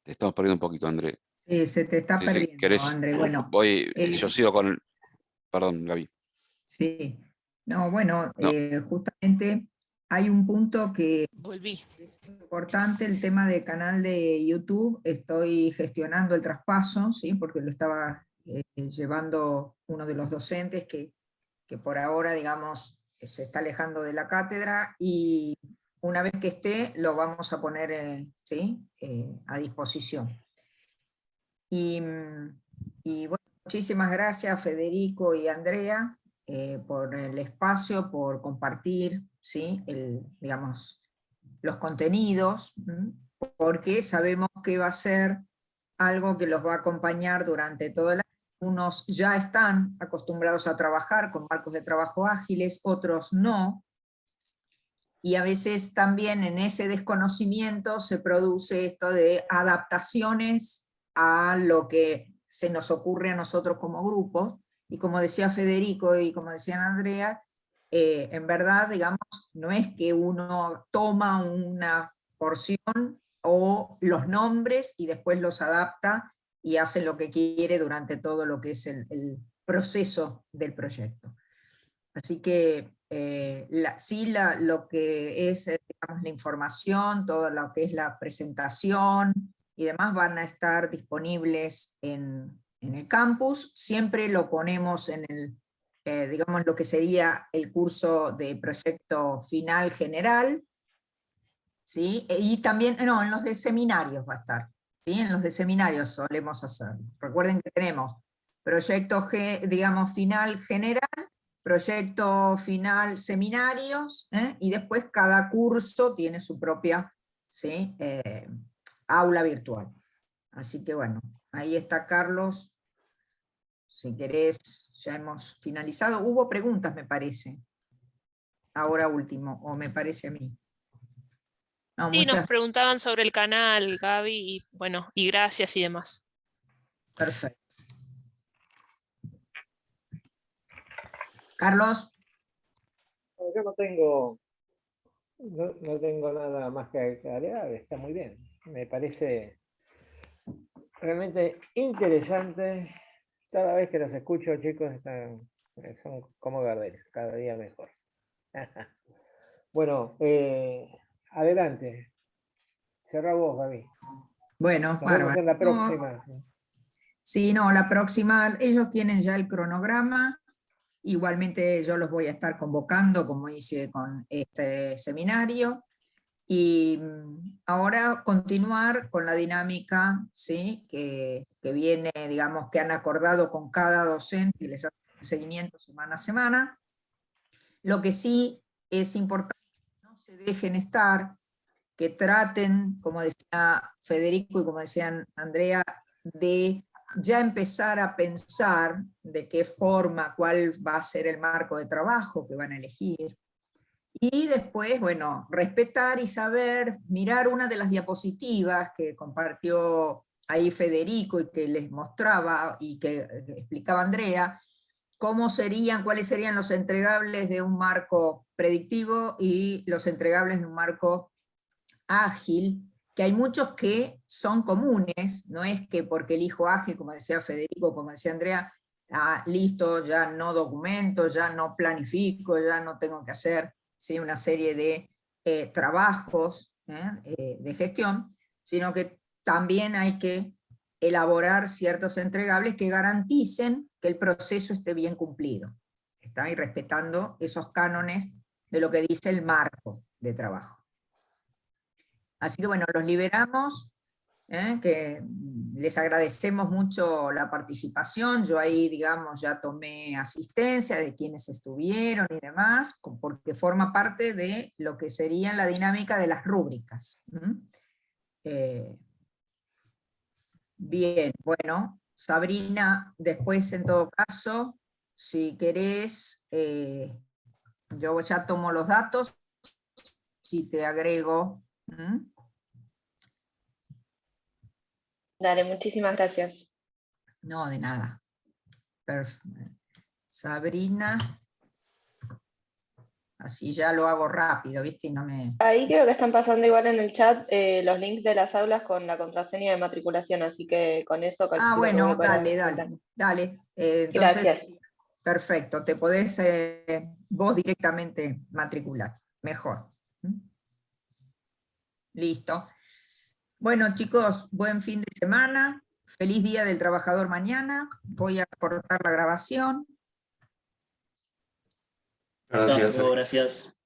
Te estamos perdiendo un poquito, André. Sí, se te está perdiendo, ¿querés? André. Bueno, Yo sigo con... Perdón, Gaby. Sí. No, bueno, No. justamente hay un punto que Volví. es importante, el tema de canal de YouTube. Estoy gestionando el traspaso, ¿sí? Porque lo estaba llevando uno de los docentes que por ahora, digamos, se está alejando de la cátedra, y una vez que esté, lo vamos a poner ¿sí? A disposición. Y bueno, muchísimas gracias, Federico y Andrea, por el espacio, por compartir, ¿sí? Digamos, los contenidos, porque sabemos que va a ser algo que los va a acompañar durante todo el año. Unos ya están acostumbrados a trabajar con marcos de trabajo ágiles, otros no, y a veces también en ese desconocimiento se produce esto de adaptaciones a lo que se nos ocurre a nosotros como grupo, y como decía Federico y como decía Andrea, en verdad, digamos, no es que uno toma una porción o los nombres y después los adapta y hace lo que quiere durante todo lo que es el proceso del proyecto. Así que lo que es digamos, la información, todo lo que es la presentación y demás van a estar disponibles en el campus. Siempre lo ponemos en digamos, lo que sería el curso de proyecto final general, ¿sí? Y también, no, en los de seminarios va a estar, ¿sí? En los de seminarios solemos hacer. Recuerden que tenemos proyecto, digamos, final general, proyecto final seminarios, y después cada curso tiene su propia, ¿sí? Aula virtual. Así que bueno, ahí está Carlos. Si querés, ya hemos finalizado. Hubo preguntas, me parece. Ahora último, o me parece a mí. No, Sí, nos preguntaban sobre el canal, Gaby, y bueno, y gracias y demás. Perfecto. Carlos. Yo no tengo nada más que agregar, está muy bien. Me parece realmente interesante. Cada vez que los escucho, chicos, son como Gardel, cada día mejor. Bueno, adelante. Cerra vos, Gaby. Bueno, nos vemos en la próxima. Sí, no, la próxima, ellos tienen ya el cronograma. Igualmente yo los voy a estar convocando, como hice con este seminario. Y ahora continuar con la dinámica, ¿sí? que viene, digamos, que han acordado con cada docente y les hacen seguimiento semana a semana. Lo que sí es importante que no se dejen estar, que traten, como decía Federico y como decían Andrea, de ya empezar a pensar de qué forma, cuál va a ser el marco de trabajo que van a elegir. Y después, bueno, respetar y saber, mirar una de las diapositivas que compartió ahí Federico y que les mostraba y que explicaba Andrea, cuáles serían los entregables de un marco predictivo y los entregables de un marco ágil, que hay muchos que son comunes, no es que porque elijo ágil, como decía Federico, como decía Andrea, listo, ya no documento, ya no planifico, ya no tengo que hacer, ¿sí?, una serie de trabajos de gestión, sino que también hay que elaborar ciertos entregables que garanticen que el proceso esté bien cumplido, ¿está? Y respetando esos cánones de lo que dice el marco de trabajo. Así que bueno, los liberamos, que les agradecemos mucho la participación. Yo ahí, digamos, ya tomé asistencia de quienes estuvieron y demás, porque forma parte de lo que sería la dinámica de las rúbricas. Bien, bueno, Sabrina, después en todo caso, si querés, yo ya tomo los datos, si te agrego. Dale, muchísimas gracias. No, de nada. Sabrina. Así ya lo hago rápido, ¿viste? Y no me... Ahí creo que están pasando igual en el chat los links de las aulas con la contraseña de matriculación, así que con eso calculo bueno, que voy a dale. Entonces, gracias. Perfecto, te podés vos directamente matricular, mejor. Listo. Bueno, chicos, buen fin de semana, feliz Día del Trabajador mañana, voy a cortar la grabación. Gracias. Gracias.